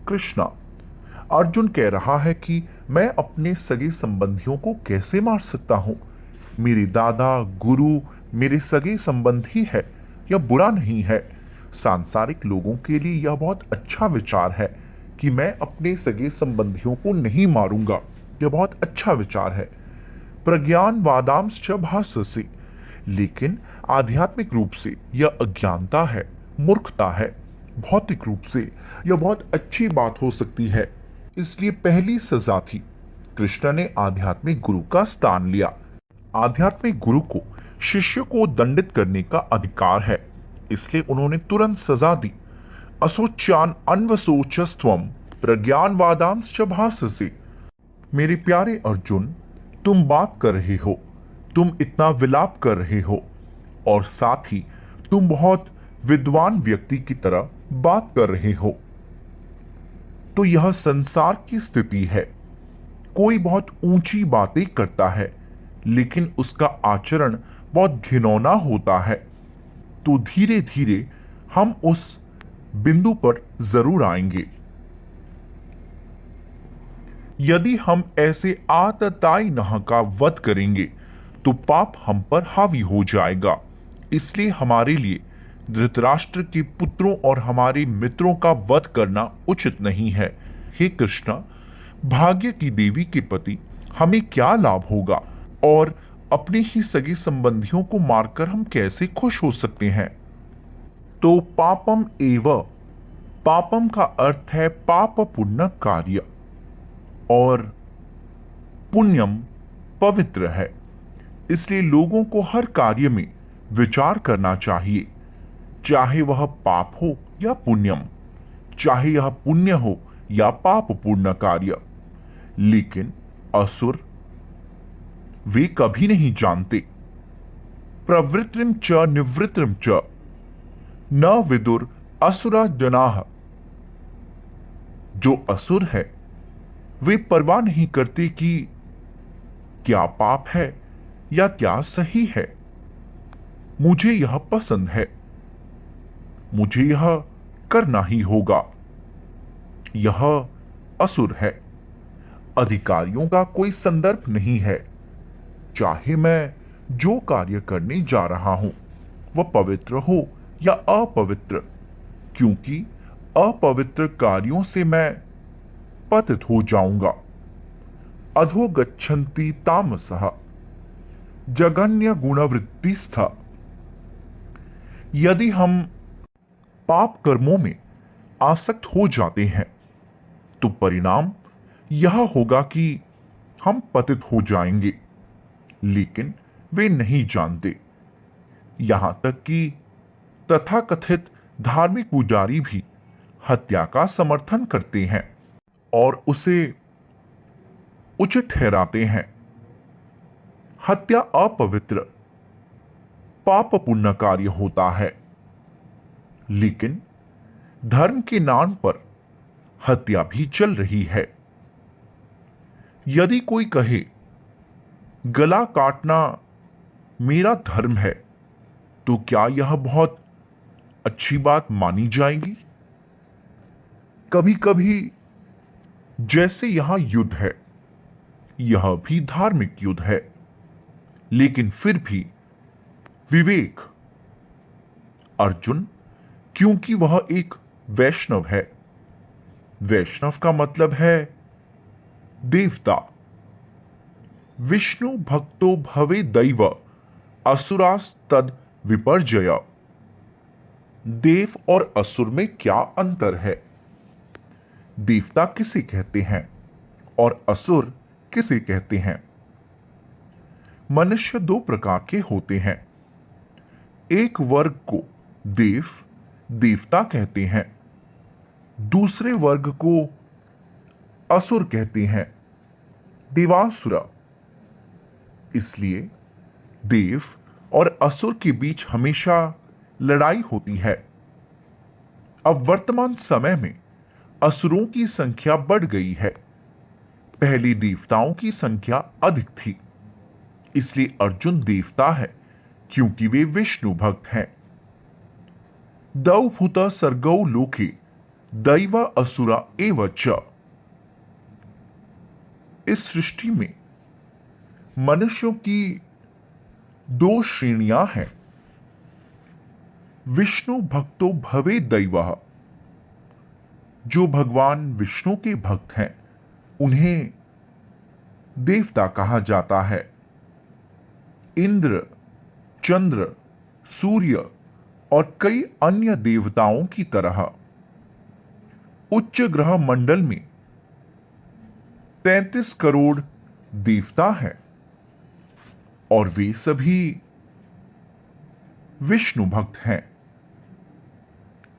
Speaker 1: कृष्णा, अर्जुन कह रहा है कि मैं अपने सगे संबंधियों को कैसे मार सकता हूं? मेरे दादा गुरु मेरे सगे संबंधी है। यह बुरा नहीं है। सांसारिक लोगों के लिए यह बहुत अच्छा विचार है कि मैं अपने सगे संबंधियों को नहीं मारूंगा। यह बहुत अच्छा विचार है। प्रज्ञान वादांश्च भाससे। लेकिन आध्यात्मिक रूप से यह अज्ञानता है, मूर्खता है। भौतिक रूप से यह बहुत अच्छी बात हो सकती है। इसलिए पहली सजा थी, कृष्ण ने आध्यात्मिक गुरु का स्थान लिया। आध्यात्मिक गुरु को शिष्य को दंडित करने का अधिकार है, इसलिए उन्होंने तुरंत सजा दी। असोच्यान अन्वसोचस्त्वम प्रज्ञान वादांश्च भाससे। मेरे प्यारे अर्जुन, तुम बात कर रहे हो, तुम इतना विलाप कर रहे हो, और साथ ही तुम बहुत विद्वान व्यक्ति की तरह बात कर रहे हो। तो यह संसार की स्थिति है। कोई बहुत ऊंची बातें करता है, लेकिन उसका आचरण बहुत घिनौना होता है। तो धीरे धीरे हम उस बिंदु पर जरूर आएंगे। यदि हम ऐसे आतताई नह का वध करेंगे तो पाप हम पर हावी हो जाएगा। इसलिए हमारे लिए धृतराष्ट्र के पुत्रों और हमारे मित्रों का वध करना उचित नहीं है। हे कृष्णा, भाग्य की देवी के पति हमें क्या लाभ होगा, और अपने ही सगे संबंधियों को मारकर हम कैसे खुश हो सकते हैं। तो पापम एव, पापम का अर्थ है पाप पुण्य कार्य, और पुण्यम पवित्र है। इसलिए लोगों को हर कार्य में विचार करना चाहिए, चाहे वह पाप हो या पुण्यम, चाहे यह पुण्य हो या पाप पूर्ण कार्य। लेकिन असुर वे कभी नहीं जानते। प्रवृत्तिम च निवृत्तिम च न विदुर असुरा जनाः। जो असुर है वे परवाह नहीं करते कि क्या पाप है या क्या सही है। मुझे यह पसंद है, मुझे यह करना ही होगा। यह असुर है, अधिकारियों का कोई संदर्भ नहीं है। चाहे मैं जो कार्य करने जा रहा हूं वह पवित्र हो या अपवित्र, क्योंकि अपवित्र कार्यों से मैं पतित हो जाऊंगा। अधो गच्छन्ति तामसः जघन्य गुणवृत्तिस्थ। यदि हम पाप कर्मों में आसक्त हो जाते हैं तो परिणाम यह होगा कि हम पतित हो जाएंगे। लेकिन वे नहीं जानते। यहां तक कि तथाकथित धार्मिक पुजारी भी हत्या का समर्थन करते हैं और उसे उचित ठहराते हैं। हत्या अपवित्र पाप पुण्य कार्य होता है, लेकिन धर्म के नाम पर हत्या भी चल रही है। यदि कोई कहे गला काटना मेरा धर्म है, तो क्या यह बहुत अच्छी बात मानी जाएगी? कभी कभी जैसे यहां युद्ध है, यह भी धार्मिक युद्ध है, लेकिन फिर भी विवेक। अर्जुन, क्योंकि वह एक वैष्णव है। वैष्णव का मतलब है देवता। विष्णु भक्तो भवे दैव असुरास तद विपर्जय। देव और असुर में क्या अंतर है? देवता किसे कहते हैं और असुर किसे कहते हैं? मनुष्य दो प्रकार के होते हैं। एक वर्ग को देव देवता कहते हैं, दूसरे वर्ग को असुर कहते हैं, देवासुरा। इसलिए देव और असुर के बीच हमेशा लड़ाई होती है। अब वर्तमान समय में असुरों की संख्या बढ़ गई है। पहले देवताओं की संख्या अधिक थी। इसलिए अर्जुन देवता है क्योंकि वे विष्णु भक्त हैं। दौ भूत सर्गौ लोके दैव असुरा एव च। इस सृष्टि में मनुष्यों की दो श्रेणियां हैं। विष्णु भक्तो भवे दैवः। जो भगवान विष्णु के भक्त हैं उन्हें देवता कहा जाता है। इंद्र, चंद्र, सूर्य और कई अन्य देवताओं की तरह उच्च ग्रह मंडल में 33 करोड़ देवता हैं और वे सभी विष्णु भक्त हैं।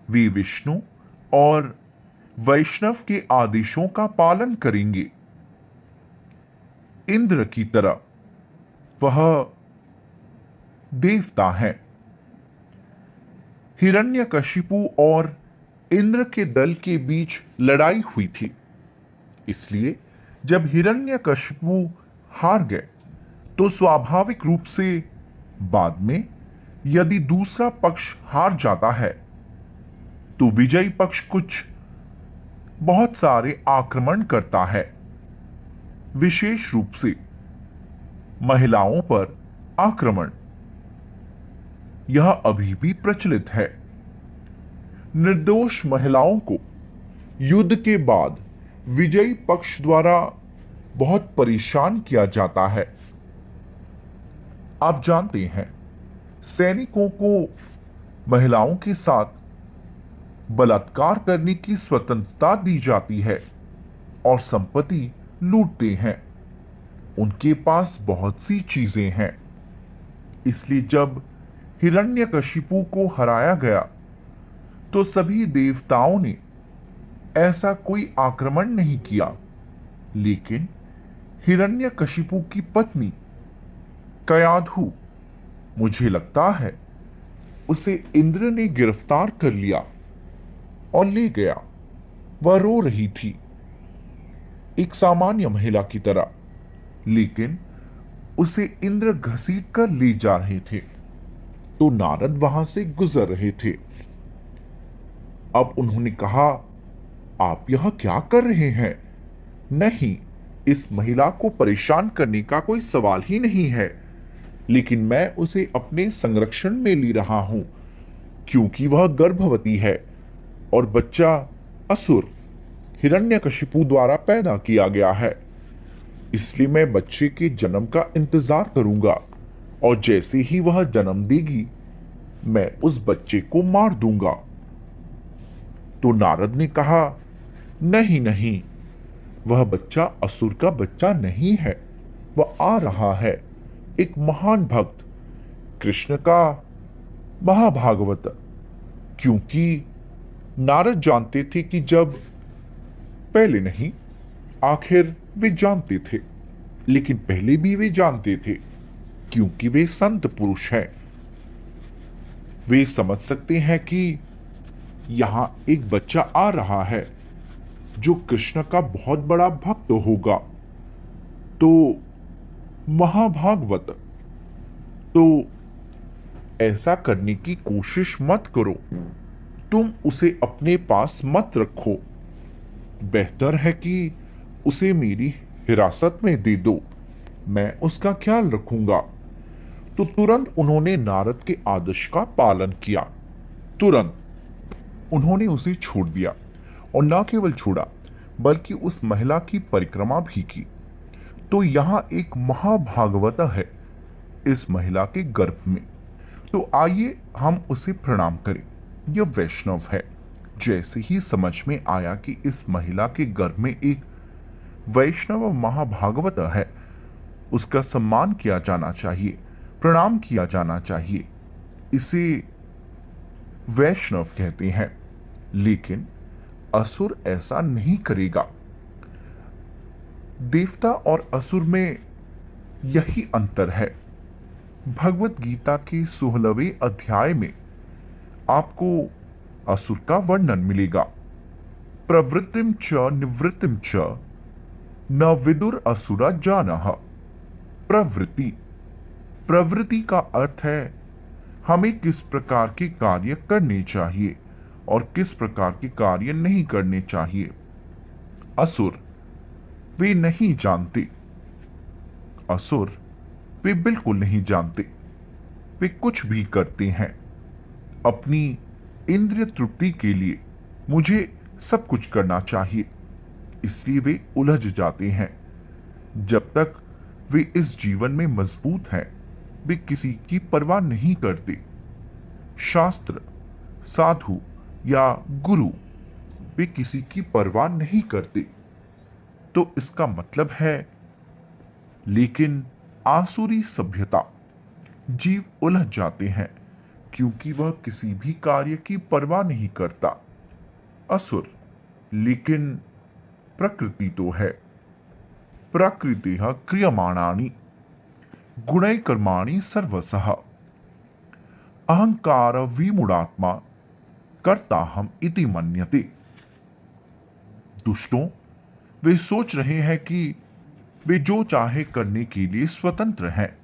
Speaker 1: वे विष्णु और वैष्णव के आदेशों का पालन करेंगे। इंद्र की तरह वह देवता है। हिरण्यकशिपु और इंद्र के दल के बीच लड़ाई हुई थी। इसलिए जब हिरण्यकशिपु हार गए तो स्वाभाविक रूप से बाद में यदि दूसरा पक्ष हार जाता है तो विजयी पक्ष कुछ बहुत सारे आक्रमण करता है। विशेष रूप से महिलाओं पर आक्रमण यह अभी भी प्रचलित है। निर्दोष महिलाओं को युद्ध के बाद विजयी पक्ष द्वारा बहुत परेशान किया जाता है। आप जानते हैं, सैनिकों को महिलाओं के साथ बलात्कार करने की स्वतंत्रता दी जाती है और संपत्ति लूटते हैं। उनके पास बहुत सी चीजें हैं। इसलिए जब हिरण्यकशिपु को हराया गया तो सभी देवताओं ने ऐसा कोई आक्रमण नहीं किया, लेकिन हिरण्यकशिपु की पत्नी कयाधु, मुझे लगता है उसे इंद्र ने गिरफ्तार कर लिया और ले गया। वह रो रही थी, एक सामान्य महिला की तरह, लेकिन उसे इंद्र घसीट कर ले जा रहे थे तो नारद वहां से गुजर रहे थे। अब उन्होंने कहा, आप यह क्या कर रहे हैं? नहीं, इस महिला को परेशान करने का कोई सवाल ही नहीं है, लेकिन मैं उसे अपने संरक्षण में ले रहा हूं क्योंकि वह गर्भवती है और बच्चा असुर हिरण्यकशिपु द्वारा पैदा किया गया है। इसलिए मैं बच्चे के जन्म का इंतजार करूंगा और जैसे ही वह जन्म देगी मैं उस बच्चे को मार दूंगा। तो नारद ने कहा, नहीं नहीं, वह बच्चा असुर का बच्चा नहीं है, वह आ रहा है, एक महान भक्त, कृष्ण का महाभागवत। क्योंकि नारद जानते थे कि जब पहले नहीं, आखिर वे जानते थे, लेकिन पहले भी वे जानते थे क्योंकि वे संत पुरुष हैं। वे समझ सकते हैं कि यहां एक बच्चा आ रहा है जो कृष्ण का बहुत बड़ा भक्त होगा। तो महाभागवत, तो ऐसा करने की कोशिश मत करो, तुम उसे अपने पास मत रखो। बेहतर है कि उसे मेरी हिरासत में दे दो, मैं उसका ख्याल रखूंगा। तो तुरंत उन्होंने नारद के आदेश का पालन किया। तुरंत उन्होंने उसे छोड़ दिया और न केवल छोड़ा बल्कि उस महिला की परिक्रमा भी की। तो यहां एक महाभागवत है इस महिला के गर्भ में। तो आइए हम उसे प्रणाम करें। यह वैष्णव है। जैसे ही समझ में आया कि इस महिला के गर्भ में एक वैष्णव महाभागवत है, उसका सम्मान किया जाना चाहिए, प्रणाम किया जाना चाहिए। इसे वैष्णव कहते हैं। लेकिन असुर ऐसा नहीं करेगा। देवता और असुर में यही अंतर है। भगवत गीता के 16वें अध्याय में आपको असुर का वर्णन मिलेगा। प्रवृत्तिम च निवृत्तिम च न विदुर असुरा जानः। प्रवृत्ति, प्रवृत्ति का अर्थ है हमें किस प्रकार के कार्य करने चाहिए और किस प्रकार के कार्य नहीं करने चाहिए। असुर, वे नहीं जानते। असुर, वे बिल्कुल नहीं जानते। वे कुछ भी करते हैं अपनी इंद्रिय तृप्ति के लिए। मुझे सब कुछ करना चाहिए, इसलिए वे उलझ जाते हैं। जब तक वे इस जीवन में मजबूत हैं, वे किसी की परवाह नहीं करते। शास्त्र, साधु या गुरु, वे किसी की परवाह नहीं करते। तो इसका मतलब है, लेकिन आसुरी सभ्यता, जीव उलझ जाते हैं क्योंकि वह किसी भी कार्य की परवाह नहीं करता। असुर, लेकिन प्रकृति तो है। प्रकृति क्रियमाणानि गुणै कर्माणि सर्वशः अहंकार विमूढ़ात्मा कर्ताहम इति मन्यते। दुष्टों, वे सोच रहे हैं कि वे जो चाहे करने के लिए स्वतंत्र हैं।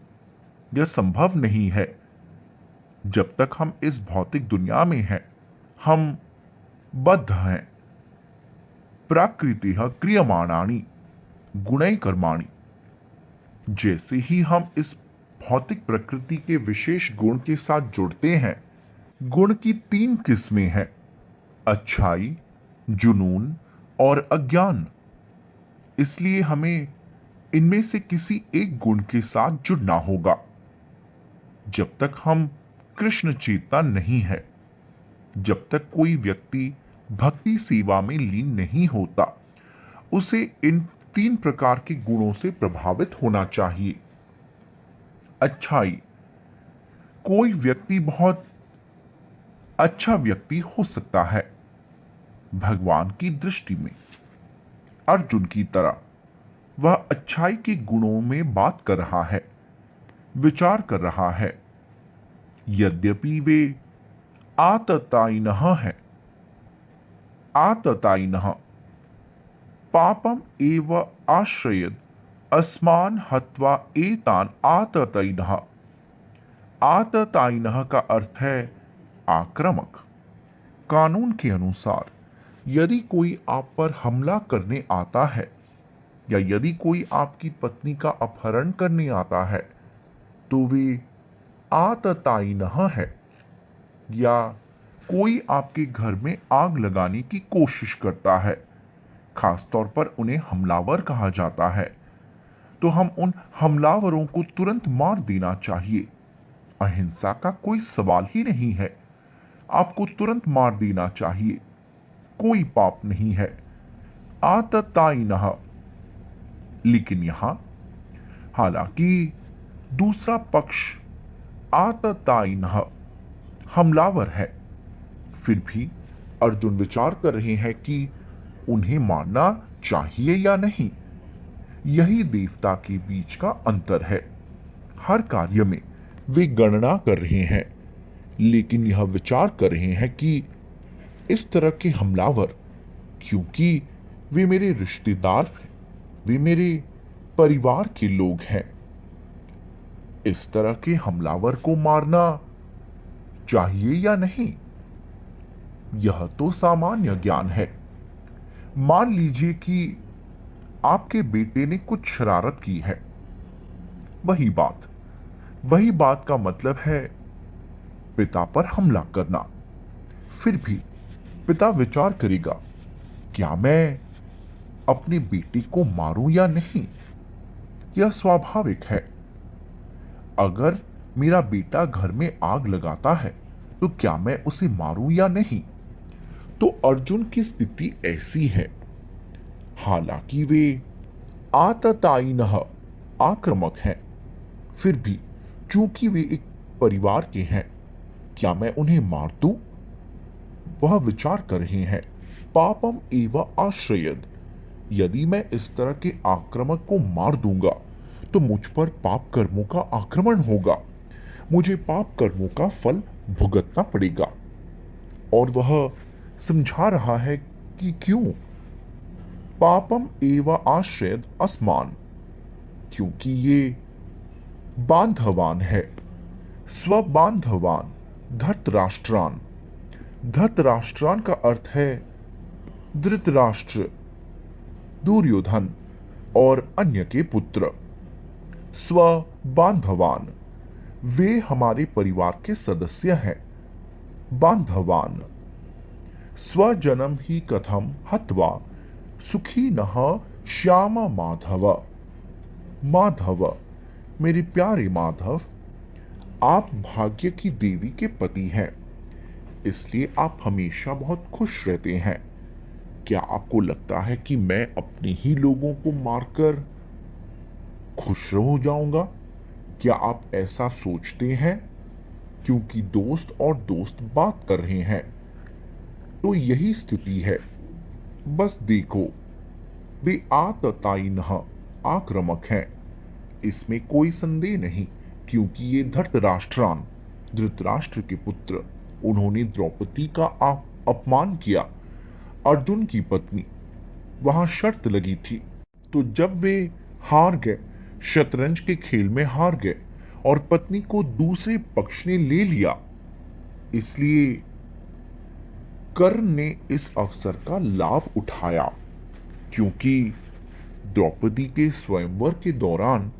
Speaker 1: यह संभव नहीं है। जब तक हम इस भौतिक दुनिया में हैं, हम बद्ध हैं। प्रकृति क्रियमाणानि गुणै कर्माणि। जैसे ही हम इस भौतिक प्रकृति के विशेष गुण के साथ जुड़ते हैं। गुण की 3 किस्में हैं, अच्छाई, जुनून और अज्ञान। इसलिए हमें इनमें से किसी एक गुण के साथ जुड़ना होगा। जब तक हम कृष्ण चेतना नहीं है, जब तक कोई व्यक्ति भक्ति सेवा में लीन नहीं होता, उसे इन 3 प्रकार के गुणों से प्रभावित होना चाहिए। अच्छाई, कोई व्यक्ति बहुत अच्छा व्यक्ति हो सकता है भगवान की दृष्टि में। अर्जुन की तरह वह अच्छाई के गुणों में बात कर रहा है, विचार कर रहा है, यद्यपि वे आततायिनः है। आततायिनः पापम एव आश्रयद अस्मान हत्वा एतान आततायिनः। आततायिनः का अर्थ है आक्रामक। कानून के अनुसार यदि कोई आप पर हमला करने आता है या यदि कोई आपकी पत्नी का अपहरण करने आता है तो वे आततायिनः है। या कोई आपके घर में आग लगाने की कोशिश करता है, खासतौर पर उन्हें हमलावर कहा जाता है, तो हम उन हमलावरों को तुरंत मार देना चाहिए। अहिंसा का कोई सवाल ही नहीं है, आपको तुरंत मार देना चाहिए, कोई पाप नहीं है। आततायिनः। लेकिन यहां हालांकि दूसरा पक्ष आततायिनः हमलावर है, फिर भी अर्जुन विचार कर रहे हैं कि उन्हें मारना चाहिए या नहीं। यही देवता के बीच का अंतर है। हर कार्य में वे गणना कर रहे हैं, लेकिन यह विचार कर रहे हैं कि इस तरह के हमलावर, क्योंकि वे मेरे रिश्तेदार हैं, वे मेरे परिवार के लोग हैं, इस तरह के हमलावर को मारना चाहिए या नहीं, यह तो सामान्य ज्ञान है। मान लीजिए कि आपके बेटे ने कुछ शरारत की है, वही बात का मतलब है पिता पर हमला करना। फिर भी पिता विचार करेगा, क्या मैं अपने बेटे को मारूं या नहीं। यह स्वाभाविक है। अगर मेरा बेटा घर में आग लगाता है तो क्या मैं उसे मारूं या नहीं। तो अर्जुन की स्थिति ऐसी है। हालांकि वे आततायिनः आक्रामक हैं, फिर भी चूंकि वे एक परिवार के हैं, क्या मैं उन्हें मार दूं। वह विचार कर रहे हैं, पापम एव आश्रयद। यदि मैं इस तरह के आक्रामक को मार दूंगा तो मुझ पर पाप कर्मों का आक्रमण होगा, मुझे पाप कर्मों का फल भुगतना पड़ेगा। और वह समझा रहा है कि क्यों। पापम एव आश्रयद अस्मान, क्योंकि ये बांधवान है। स्वबांधवान धृतराष्ट्रान। धृतराष्ट्रान का अर्थ है धृतराष्ट्र, दुर्योधन और अन्य के पुत्र। स्वबांधवान, वे हमारे परिवार के सदस्य हैं। बांधवान, स्वजनम ही कथम हत्वा सुखी नः श्याम माधव। माधव, मेरे प्यारे माधव, आप भाग्य की देवी के पति हैं, इसलिए आप हमेशा बहुत खुश रहते हैं। क्या आपको लगता है कि मैं अपने ही लोगों को मारकर खुश हो जाऊंगा? क्या आप ऐसा सोचते हैं? क्योंकि दोस्त और दोस्त बात कर रहे हैं, तो यही स्थिति है। बस देखो, वे आततायिनः आक्रामक हैं, इसमें कोई संदेह नहीं, क्योंकि ये धृतराष्ट्रान, धृतराष्ट्र के पुत्र, उन्होंने द्रौपदी का अपमान किया। अर्जुन की पत्नी, वहां शर्त लगी थी, तो जब वे हार गए, शतरंज के खेल में हार गए और पत्नी को दूसरे पक्ष ने ले लिया, इसलिए कर्ण ने इस अवसर का लाभ उठाया। क्योंकि द्रौपदी के स्वयंवर के दौरान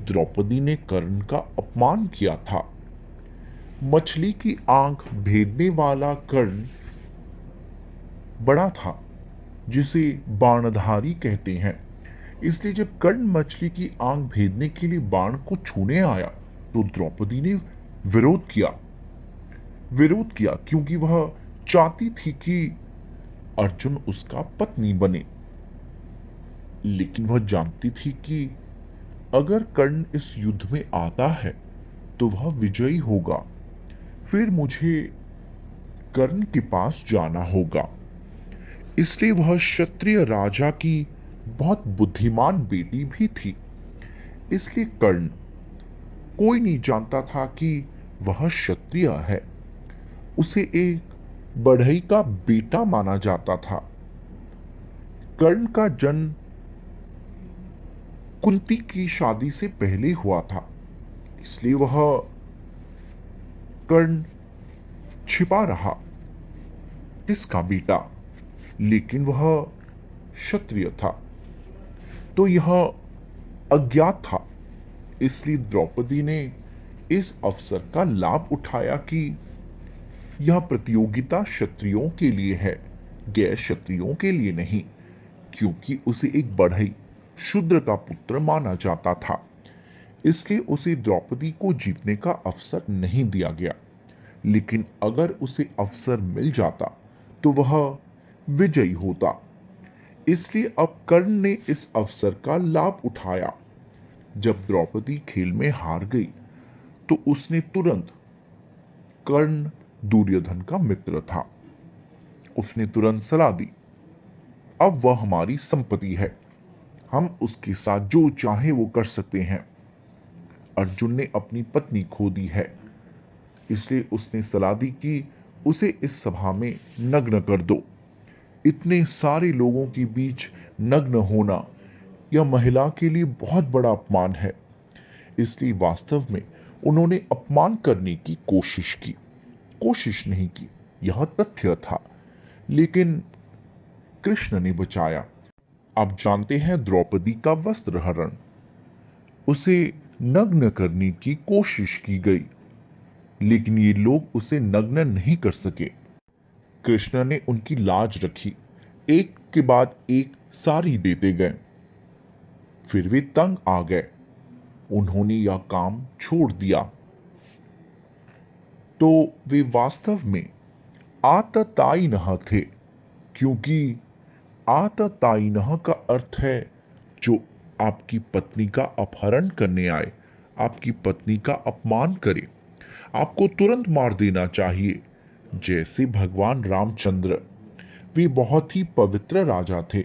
Speaker 1: द्रौपदी ने कर्ण का अपमान किया था। मछली की आंख भेदने वाला कर्ण बड़ा था, जिसे बाणधारी कहते हैं। इसलिए जब कर्ण मछली की आंख भेदने के लिए बाण को छूने आया तो द्रौपदी ने विरोध किया क्योंकि वह चाहती थी कि अर्जुन उसका पत्नी बने। लेकिन वह जानती थी कि अगर कर्ण इस युद्ध में आता है तो वह विजयी होगा, फिर मुझे कर्ण के पास जाना होगा। इसलिए वह क्षत्रिय राजा की बहुत बुद्धिमान बेटी भी थी। इसलिए कर्ण, कोई नहीं जानता था कि वह क्षत्रिय है। उसे एक बढ़ई का बेटा माना जाता था। कर्ण का जन्म कुंती की शादी से पहले हुआ था, इसलिए वह कर्ण छिपा रहा किसका बेटा, लेकिन वह क्षत्रिय था तो यह अज्ञात था। इसलिए द्रौपदी ने इस अवसर का लाभ उठाया कि यह प्रतियोगिता क्षत्रियों के लिए है, गैर क्षत्रियों के लिए नहीं, क्योंकि उसे एक बढ़ई शूद्र का पुत्र माना जाता था। इसलिए उसे द्रौपदी को जीतने का अवसर नहीं दिया गया। लेकिन अगर उसे अवसर मिल जाता तो वह विजयी होता। इसलिए अब कर्ण ने इस अवसर का लाभ उठाया। जब द्रौपदी खेल में हार गई तो उसने तुरंत, कर्ण दुर्योधन का मित्र था, उसने तुरंत सलाह दी, अब वह हमारी संपत्ति है, हम उसके साथ जो चाहे वो कर सकते हैं। अर्जुन ने अपनी पत्नी खो दी है, इसलिए उसने सलाह दी कि उसे इस सभा में नग्न कर दो। इतने सारे लोगों के बीच नग्न होना यह महिला के लिए बहुत बड़ा अपमान है। इसलिए वास्तव में उन्होंने अपमान करने की कोशिश नहीं की, यह तथ्य था। लेकिन कृष्ण ने बचाया। आप जानते हैं द्रौपदी का वस्त्र हरण, उसे नग्न करने की कोशिश की गई, लेकिन ये लोग उसे नग्न नहीं कर सके। कृष्ण ने उनकी लाज रखी, एक के बाद एक सारी देते गए। फिर वे तंग आ गए, उन्होंने यह काम छोड़ दिया। तो वे वास्तव में आततायिनः थे, क्योंकि आततायिनः का अर्थ है जो आपकी पत्नी का अपहरण करने आए, आपकी पत्नी का अपमान करे, आपको तुरंत मार देना चाहिए। जैसे भगवान रामचंद्र, वे बहुत ही पवित्र राजा थे,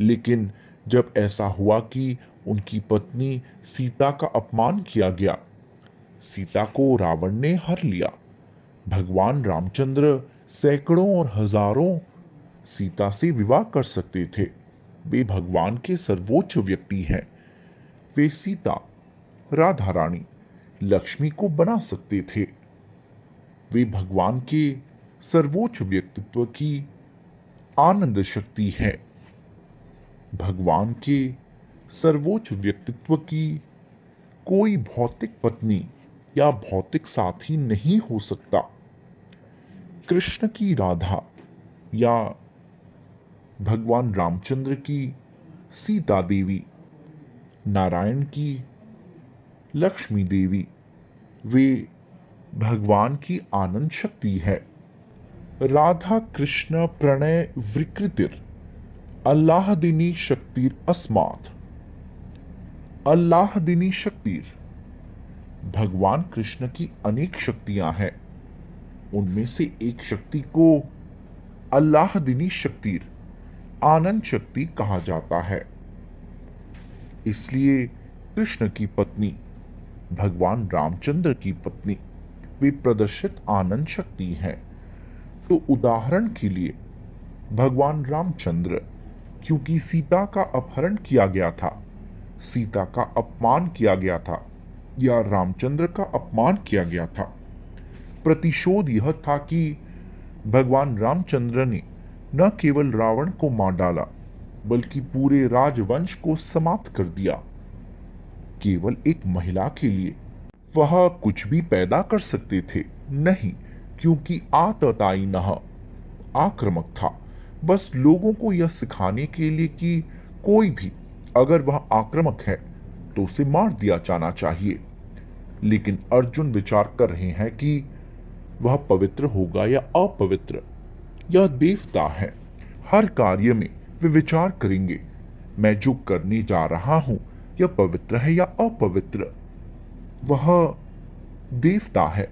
Speaker 1: लेकिन जब ऐसा हुआ कि उनकी पत्नी सीता का अपमान किया गया, सीता को रावण ने हर लिया। भगवान रामचंद्र सैकड़ों और हजारों सीता से विवाह कर सकते थे। वे भगवान के सर्वोच्च व्यक्ति हैं। वे सीता, राधा रानी, लक्ष्मी को बना सकते थे। वे भगवान के सर्वोच्च व्यक्तित्व की आनंद शक्ति है। भगवान के सर्वोच्च व्यक्तित्व की कोई भौतिक पत्नी या भौतिक साथी नहीं हो सकता। कृष्ण की राधा या भगवान रामचंद्र की सीता देवी, नारायण की लक्ष्मी देवी, वे भगवान की आनंद शक्ति है। राधा कृष्ण प्रणय विकृतिर अल्लाहदिनी शक्तिर अस्मात्। अल्लाहदिनी शक्तिर, भगवान कृष्ण की अनेक शक्तियां हैं, उनमें से एक शक्ति को अल्लाहदिनी शक्तिर, आनंद शक्ति कहा जाता है। इसलिए कृष्ण की पत्नी, भगवान रामचंद्र की पत्नी, वे प्रदर्शित आनंद शक्ति हैं। तो उदाहरण के लिए भगवान रामचंद्र, क्योंकि सीता का अपहरण किया गया था, सीता का अपमान किया गया था या रामचंद्र का अपमान किया गया था, प्रतिशोध यह था कि भगवान रामचंद्र ने न केवल रावण को मार डाला बल्कि पूरे राजवंश को समाप्त कर दिया। केवल एक महिला के लिए। वह कुछ भी पैदा कर सकते थे? नहीं, क्योंकि आतताई नह आक्रामक था, बस लोगों को यह सिखाने के लिए कि कोई भी अगर वह आक्रामक है तो उसे मार दिया जाना चाहिए। लेकिन अर्जुन विचार कर रहे हैं कि वह पवित्र होगा या अपवित्र। यह देवता है, हर कार्य में वे विचार करेंगे, मैं जो करने जा रहा हूं यह पवित्र है या अपवित्र। वह देवता है,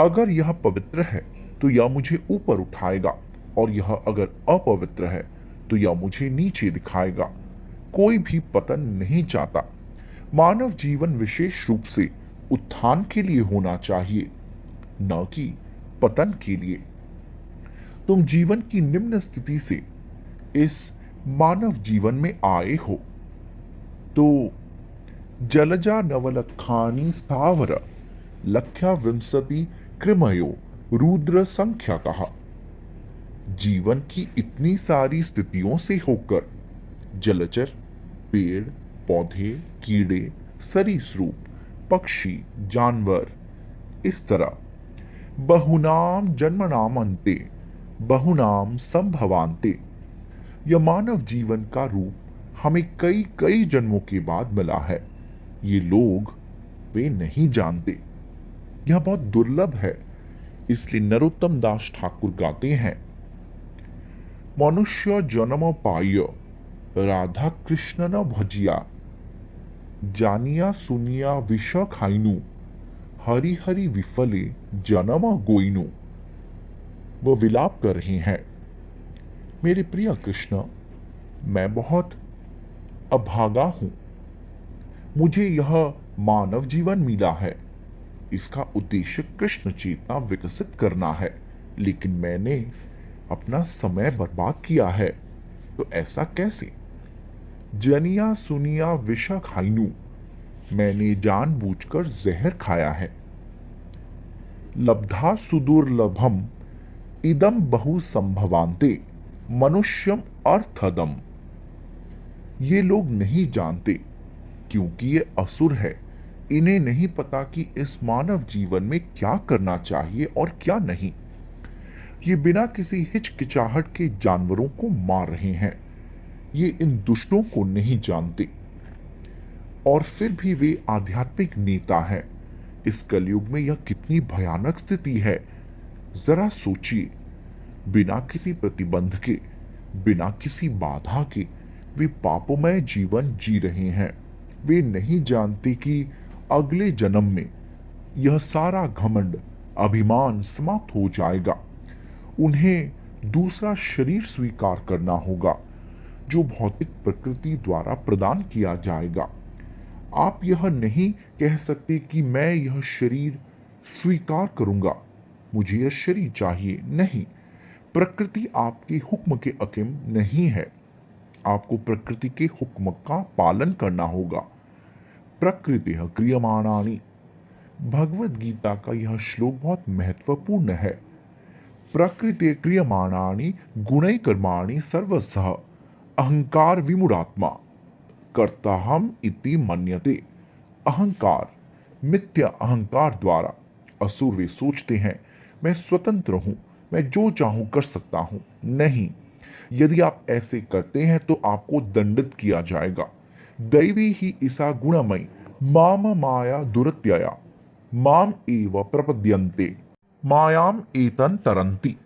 Speaker 1: अगर यह पवित्र है तो यह मुझे ऊपर उठाएगा, और यह अगर अपवित्र है तो यह मुझे नीचे दिखाएगा। कोई भी पतन नहीं चाहता। मानव जीवन विशेष रूप से उत्थान के लिए होना चाहिए, न कि पतन के लिए। तुम जीवन की निम्न स्थिति से इस मानव जीवन में आए हो तो जलजा नवलखानी स्थावर लख्या विंशति कृमयो रुद्र संख्या कहा। जीवन की इतनी सारी स्थितियों से होकर जलचर, पेड़ पौधे, कीड़े, सरीसृप, पक्षी, जानवर, इस तरह बहुनाम जन्मनाम अन्ते बहुनाम संभवान्ते, यह मानव जीवन का रूप हमें कई कई जन्मों के बाद मिला है। ये लोग वे नहीं जानते, यह बहुत दुर्लभ है। इसलिए नरोत्तम दास ठाकुर गाते हैं, मनुष्य जन्म पाय राधा कृष्ण न भजिया, जानिया सुनिया विष खाइनु, हरि हरि विफले जन्म गोइनु। वो विलाप कर रहे हैं, मेरे प्रिय कृष्ण, मैं बहुत अभागा हूं, मुझे यह मानव जीवन मिला है, इसका उद्देश्य कृष्ण चेतना विकसित करना है, लेकिन मैंने अपना समय बर्बाद किया है। तो ऐसा कैसे? जनिया सुनिया विष खाइनु, मैंने जानबूझकर जहर खाया है। लब्धा सुदुर्लभम इदम बहु संभवान्ते मनुष्यम अर्थदम, ये लोग नहीं जानते क्योंकि ये असुर है। इन्हें नहीं पता कि इस मानव जीवन में क्या करना चाहिए और क्या नहीं। ये बिना किसी हिचकिचाहट के जानवरों को मार रहे हैं। ये इन दुष्टों को नहीं जानते, और फिर भी वे आध्यात्मिक नेता हैं। इस कलयुग में यह कितनी भयानक स्थिति है, जरा सोचिए। बिना किसी प्रतिबंध के, बिना किसी बाधा के वे पापोमय जीवन जी रहे हैं। वे नहीं जानते कि अगले जन्म में यह सारा घमंड, अभिमान समाप्त हो जाएगा। उन्हें दूसरा शरीर स्वीकार करना होगा जो भौतिक प्रकृति द्वारा प्रदान किया जाएगा। आप यह नहीं कह सकते कि मैं यह शरीर स्वीकार करूंगा, मुझे यह शरीर चाहिए। नहीं, प्रकृति आपके हुक्म के अकीम नहीं है। आपको प्रकृति के हुक्म का पालन करना होगा। प्रकृति क्रियमाणानि, भगवत गीता का यह श्लोक बहुत महत्वपूर्ण है। प्रकृति क्रियमाणानि गुणै कर्माणि सर्वशः अहंकार विमूढ़ात्मा कर्ताहम इति मन्यते। अहंकार, मिथ्या अहंकार द्वारा असुर वे सोचते हैं मैं स्वतंत्र हूं, मैं जो चाहूं कर सकता हूं। नहीं, यदि आप ऐसे करते हैं तो आपको दंडित किया जाएगा। दैवी ही ईसा गुणमयी माम माया दुरत्यया माम एव प्रपद्यन्ते मायाम एतन तरंती।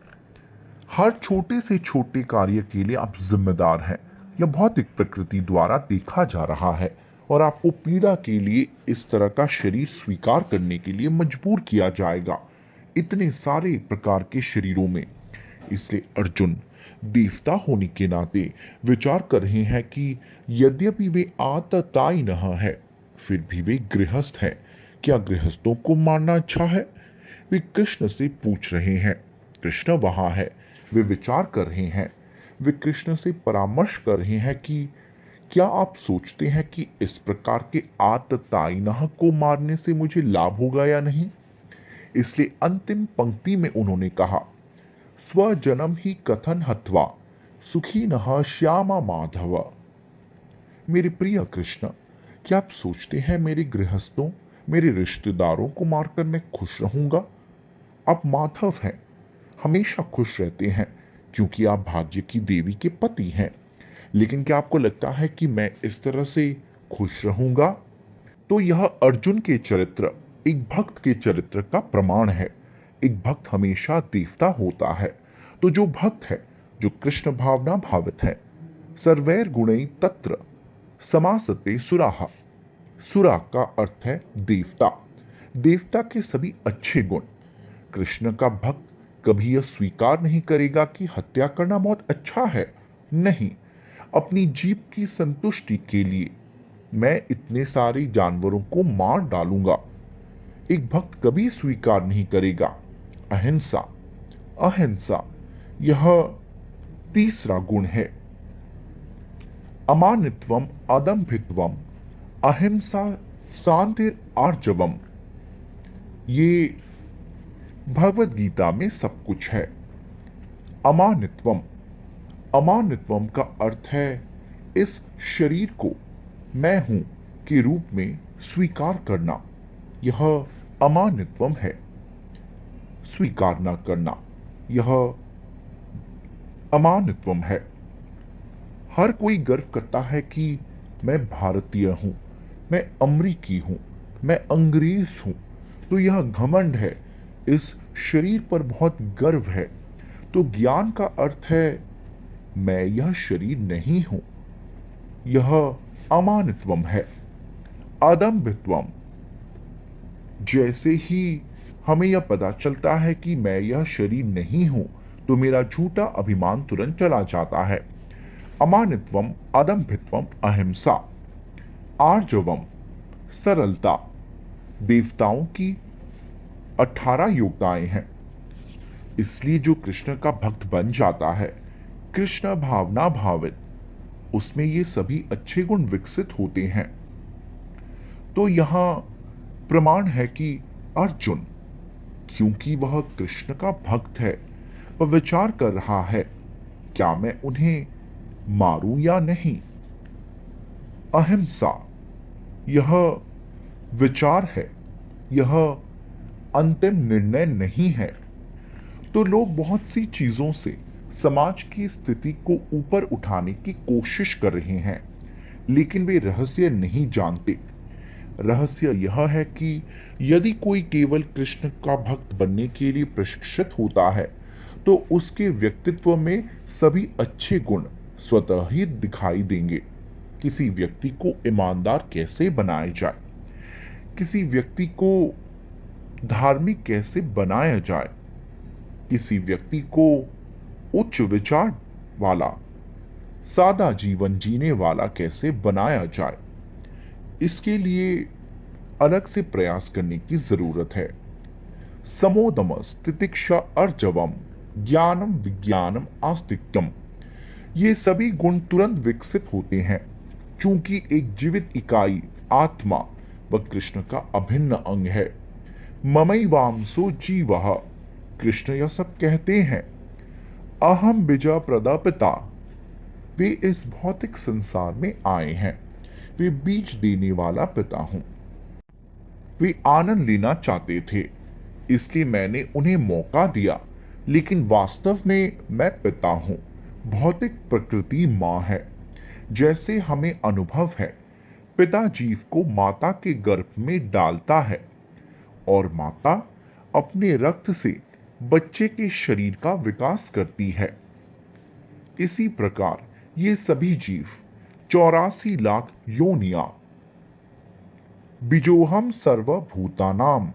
Speaker 1: हर छोटे से छोटे कार्य के लिए आप जिम्मेदार हैं। यह भौतिक प्रकृति द्वारा देखा जा रहा है और आपको पीड़ा के लिए इस तरह का शरीर स्वीकार करने के लिए मजबूर किया जाएगा, इतने सारे प्रकार के शरीरों में। इसलिए अर्जुन देवता होने के नाते विचार कर रहे हैं कि यद्यपि वे आतताई नहीं है, फिर भी वे गृहस्थ हैं। क्या गृहस्थों को मारना अच्छा है? वे कृष्ण से पूछ रहे हैं। कृष्ण वहां है, वे विचार कर रहे हैं। वे कृष्ण से परामर्श कर रहे हैं कि क्या आप सोचते हैं कि इस प्रकार के आततायिनः को मारने से मुझे लाभ होगा या नहीं? इसलिए अंतिम पंक्ति में उन्होंने कहा, स्वजनम ही कथन हत्वा सुखी नः श्यामा माधव। मेरे प्रिय कृष्ण, क्या आप सोचते हैं मेरे गृहस्थों, मेरे रिश्तेदारों को मारकर मैं खुश रहूंगा? आप माधव हैं, हमेशा खुश रहते हैं क्योंकि आप भाग्य की देवी के पति हैं। लेकिन क्या आपको लगता है कि मैं इस तरह से खुश रहूंगा? तो यह अर्जुन के चरित्र, एक भक्त के चरित्र का प्रमाण है। एक भक्त हमेशा देवता होता है। तो जो भक्त है, जो कृष्ण भावना भावित है, सर्वैर गुणै तत्र समासते सुराहा। सुरा का अर्थ है देवता। देवता के सभी अच्छे गुण। कृष्ण का भक्त कभी यह स्वीकार नहीं करेगा कि हत्या करना बहुत अच्छा है। नहीं, अपनी जीभ की संतुष्टि के लिए मैं इतने सारे जानवरों को मार डालूंगा। एक भक्त कभी स्वीकार नहीं करेगा। अहिंसा, अहिंसा यह तीसरा गुण है। अमानित्वम अदम्भित्वम अहिंसा शांतिर आर्जवम। ये भगवत गीता में सब कुछ है। अमानित्वम, अमानित्वम का अर्थ है इस शरीर को मैं हूं के रूप में स्वीकार करना। यह अमानित्वम है। स्वीकार न करना, यह अमानित्वम है। हर कोई गर्व करता है कि मैं भारतीय हूं, मैं अमरीकी हूं, मैं अंग्रेज हूं। तो यह घमंड है, इस शरीर पर बहुत गर्व है। तो ज्ञान का अर्थ है मैं यह शरीर नहीं हूं। यह अमानित्वम है। आदम्भित्वम, जैसे ही हमें यह पता चलता है कि मैं यह शरीर नहीं हूं, तो मेरा झूठा अभिमान तुरंत चला जाता है। अमानित्वम अदम्भित्वम अहिंसा। आर्जवम, सरलता। देवताओं की 18 योग्यताएं हैं। इसलिए जो कृष्ण का भक्त बन जाता है, कृष्ण भावना भावित, उसमें ये सभी अच्छे गुण विकसित होते हैं। तो यहां प्रमाण है कि अर्जुन, क्योंकि वह कृष्ण का भक्त है, वह विचार कर रहा है क्या मैं उन्हें मारूं या नहीं। अहिंसा यह विचार है, यह अंतिम निर्णय नहीं है। तो लोग बहुत सी चीजों से समाज की स्थिति को ऊपर उठाने की कोशिश कर रहे हैं, लेकिन वे रहस्य नहीं जानते। रहस्य यह है कि यदि कोई केवल कृष्ण का भक्त बनने के लिए प्रशिक्षित होता है, तो उसके व्यक्तित्व में सभी अच्छे गुण स्वतः ही दिखाई देंगे। किसी व्यक्ति को ईमानदार कैसे बनाया जाए, किसी व्यक्ति को धार्मिक कैसे बनाया जाए, किसी व्यक्ति को उच्च विचार वाला, सादा जीवन जीने वाला कैसे बनाया जाए, इसके लिए अलग से प्रयास करने की जरूरत है। समोदमस तितिक्षा अर्जवम ज्ञानम विज्ञानम आस्तिक्यम। ये सभी गुण तुरंत विकसित होते हैं, चूंकि एक जीवित इकाई आत्मा व कृष्ण का अभिन्न अंग है। ममैवांसो जीवः, कृष्ण यह सब कहते हैं। अहम बीजा प्रदापिता, वे इस भौतिक संसार में आए हैं, वे बीज देने वाला पिता हूं। वे आनंद लेना चाहते थे, इसलिए मैंने उन्हें मौका दिया, लेकिन वास्तव में मैं पिता हूं। भौतिक प्रकृति मां है। जैसे हमें अनुभव है, पिता जीव को माता के गर्भ में डालता है और माता अपने रक्त से बच्चे के शरीर का विकास करती है। इसी प्रकार ये सभी जीव 84 लाख योनियां, बीजोहम सर्वभूतानाम।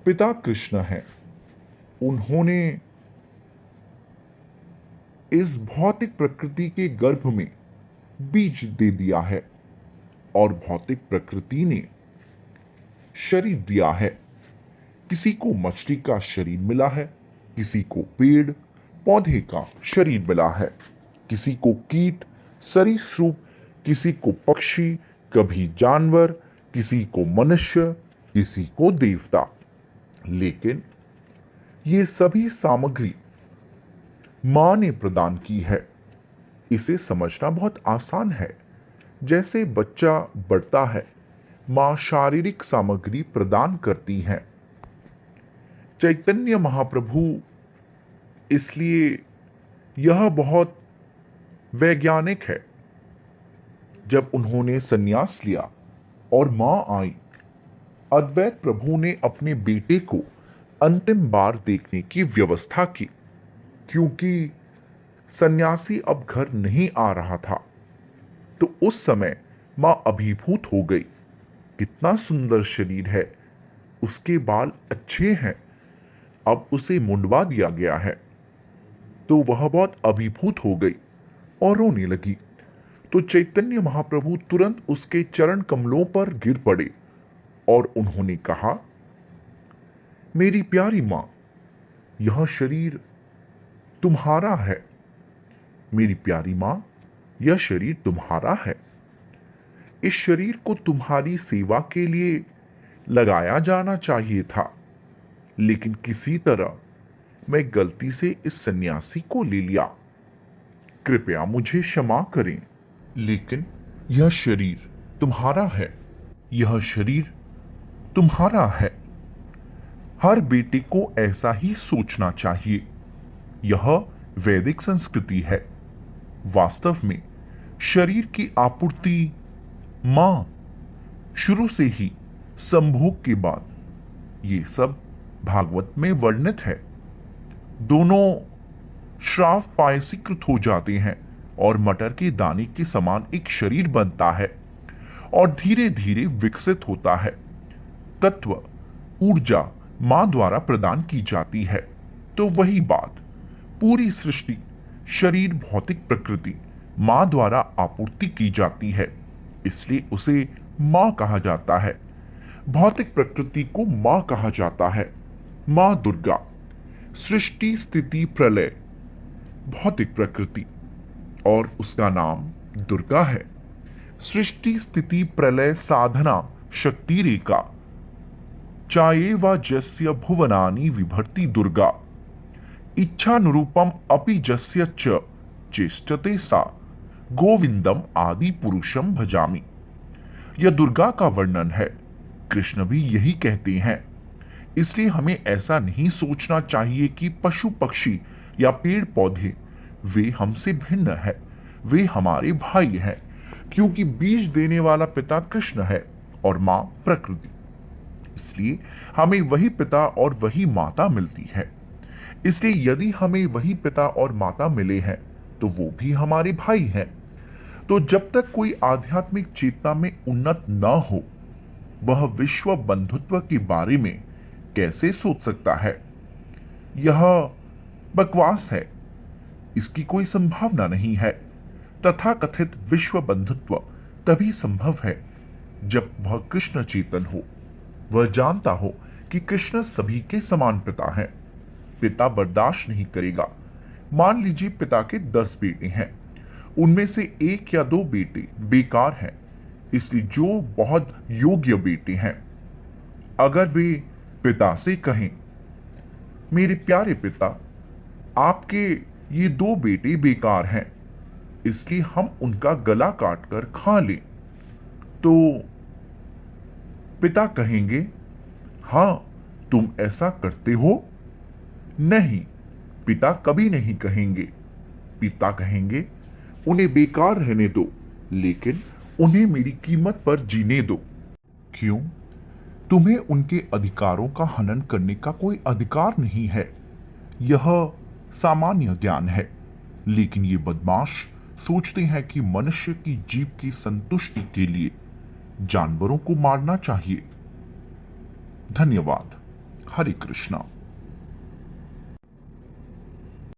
Speaker 1: पिता कृष्ण है। उन्होंने इस भौतिक प्रकृति के गर्भ में बीज दे दिया है और भौतिक प्रकृति ने शरीर दिया है। किसी को मछली का शरीर मिला है, किसी को पेड़ पौधे का शरीर मिला है, किसी को कीट सरीसृप, किसी को पक्षी, कभी जानवर, किसी को मनुष्य, किसी को देवता। लेकिन ये सभी सामग्री मां ने प्रदान की है। इसे समझना बहुत आसान है। जैसे बच्चा बढ़ता है, माँ शारीरिक सामग्री प्रदान करती है। चैतन्य महाप्रभु इसलिए यह बहुत वैज्ञानिक है। जब उन्होंने संन्यास लिया और माँ आई, अद्वैत प्रभु ने अपने बेटे को अंतिम बार देखने की व्यवस्था की, क्योंकि सन्यासी अब घर नहीं आ रहा था। तो उस समय माँ अभिभूत हो गई। कितना सुंदर शरीर है, उसके बाल अच्छे हैं, अब उसे मुंडवा दिया गया है। तो वह बहुत अभिभूत हो गई और रोने लगी। तो चैतन्य महाप्रभु तुरंत उसके चरण कमलों पर गिर पड़े और उन्होंने कहा, मेरी प्यारी मां, यह शरीर तुम्हारा है। मेरी प्यारी मां, यह शरीर तुम्हारा है। इस शरीर को तुम्हारी सेवा के लिए लगाया जाना चाहिए था, लेकिन किसी तरह मैं गलती से इस सन्यासी को ले लिया। कृपया मुझे क्षमा करें, लेकिन यह शरीर तुम्हारा है। यह शरीर तुम्हारा है। हर बेटे को ऐसा ही सोचना चाहिए। यह वैदिक संस्कृति है। वास्तव में शरीर की आपूर्ति मां शुरू से ही संभोग के बाद, ये सब भागवत में वर्णित है। दोनों श्राव पायसीकृत हो जाते हैं और मटर के दाने के समान एक शरीर बनता है और धीरे धीरे विकसित होता है। तत्व ऊर्जा मां द्वारा प्रदान की जाती है। तो वही बात, पूरी सृष्टि, शरीर, भौतिक प्रकृति मां द्वारा आपूर्ति की जाती है, इसलिए उसे मां कहा जाता है। भौतिक प्रकृति को मां कहा जाता है। मां दुर्गा, सृष्टि स्थिति प्रलय, भौतिक प्रकृति, और उसका नाम दुर्गा है। सृष्टि स्थिति प्रलय साधना शक्ति रेखा, चायेवा जस्य भुवनानि विभर्ति दुर्गा, इच्छानुरूपम अपि जस्य च चेष्टते सा, गोविंदम आदि पुरुषम भजामि। यह दुर्गा का वर्णन है। कृष्ण भी यही कहते हैं। इसलिए हमें ऐसा नहीं सोचना चाहिए कि पशु पक्षी या पेड़ पौधे वे हमसे भिन्न है। वे हमारे भाई हैं, क्योंकि बीज देने वाला पिता कृष्ण है और मां प्रकृति। इसलिए हमें वही पिता और वही माता मिलती है। इसलिए यदि हमें वही पिता और माता मिले हैं तो वो भी हमारे भाई हैं। तो जब तक कोई आध्यात्मिक चेतना में उन्नत न हो, वह विश्व बंधुत्व के बारे में कैसे सोच सकता है? यह बकवास है। इसकी कोई संभावना नहीं है। तथाकथित विश्व बंधुत्व तभी संभव है जब वह कृष्ण चेतन हो। वह जानता हो कि कृष्ण सभी के समान पिता है। पिता बर्दाश्त नहीं करेगा। मान लीजिए पिता के 10 बेटे हैं, उनमें से 1 या 2 बेटे बेकार हैं। इसलिए जो बहुत योग्य बेटे हैं, अगर वे पिता से कहें, मेरे प्यारे पिता, आपके ये 2 बेटे बेकार हैं, इसलिए हम उनका गला काटकर खा लें, तो पिता कहेंगे, हां, तुम ऐसा करते हो? नहीं, पिता कभी नहीं कहेंगे। पिता कहेंगे, उन्हें बेकार रहने दो, लेकिन उन्हें मेरी कीमत पर जीने दो। क्यों? तुम्हें उनके अधिकारों का हनन करने का कोई अधिकार नहीं है। यह सामान्य ज्ञान है। लेकिन ये बदमाश सोचते हैं कि मनुष्य की जीभ की संतुष्टि के लिए जानवरों को मारना चाहिए। धन्यवाद। हरे कृष्णा।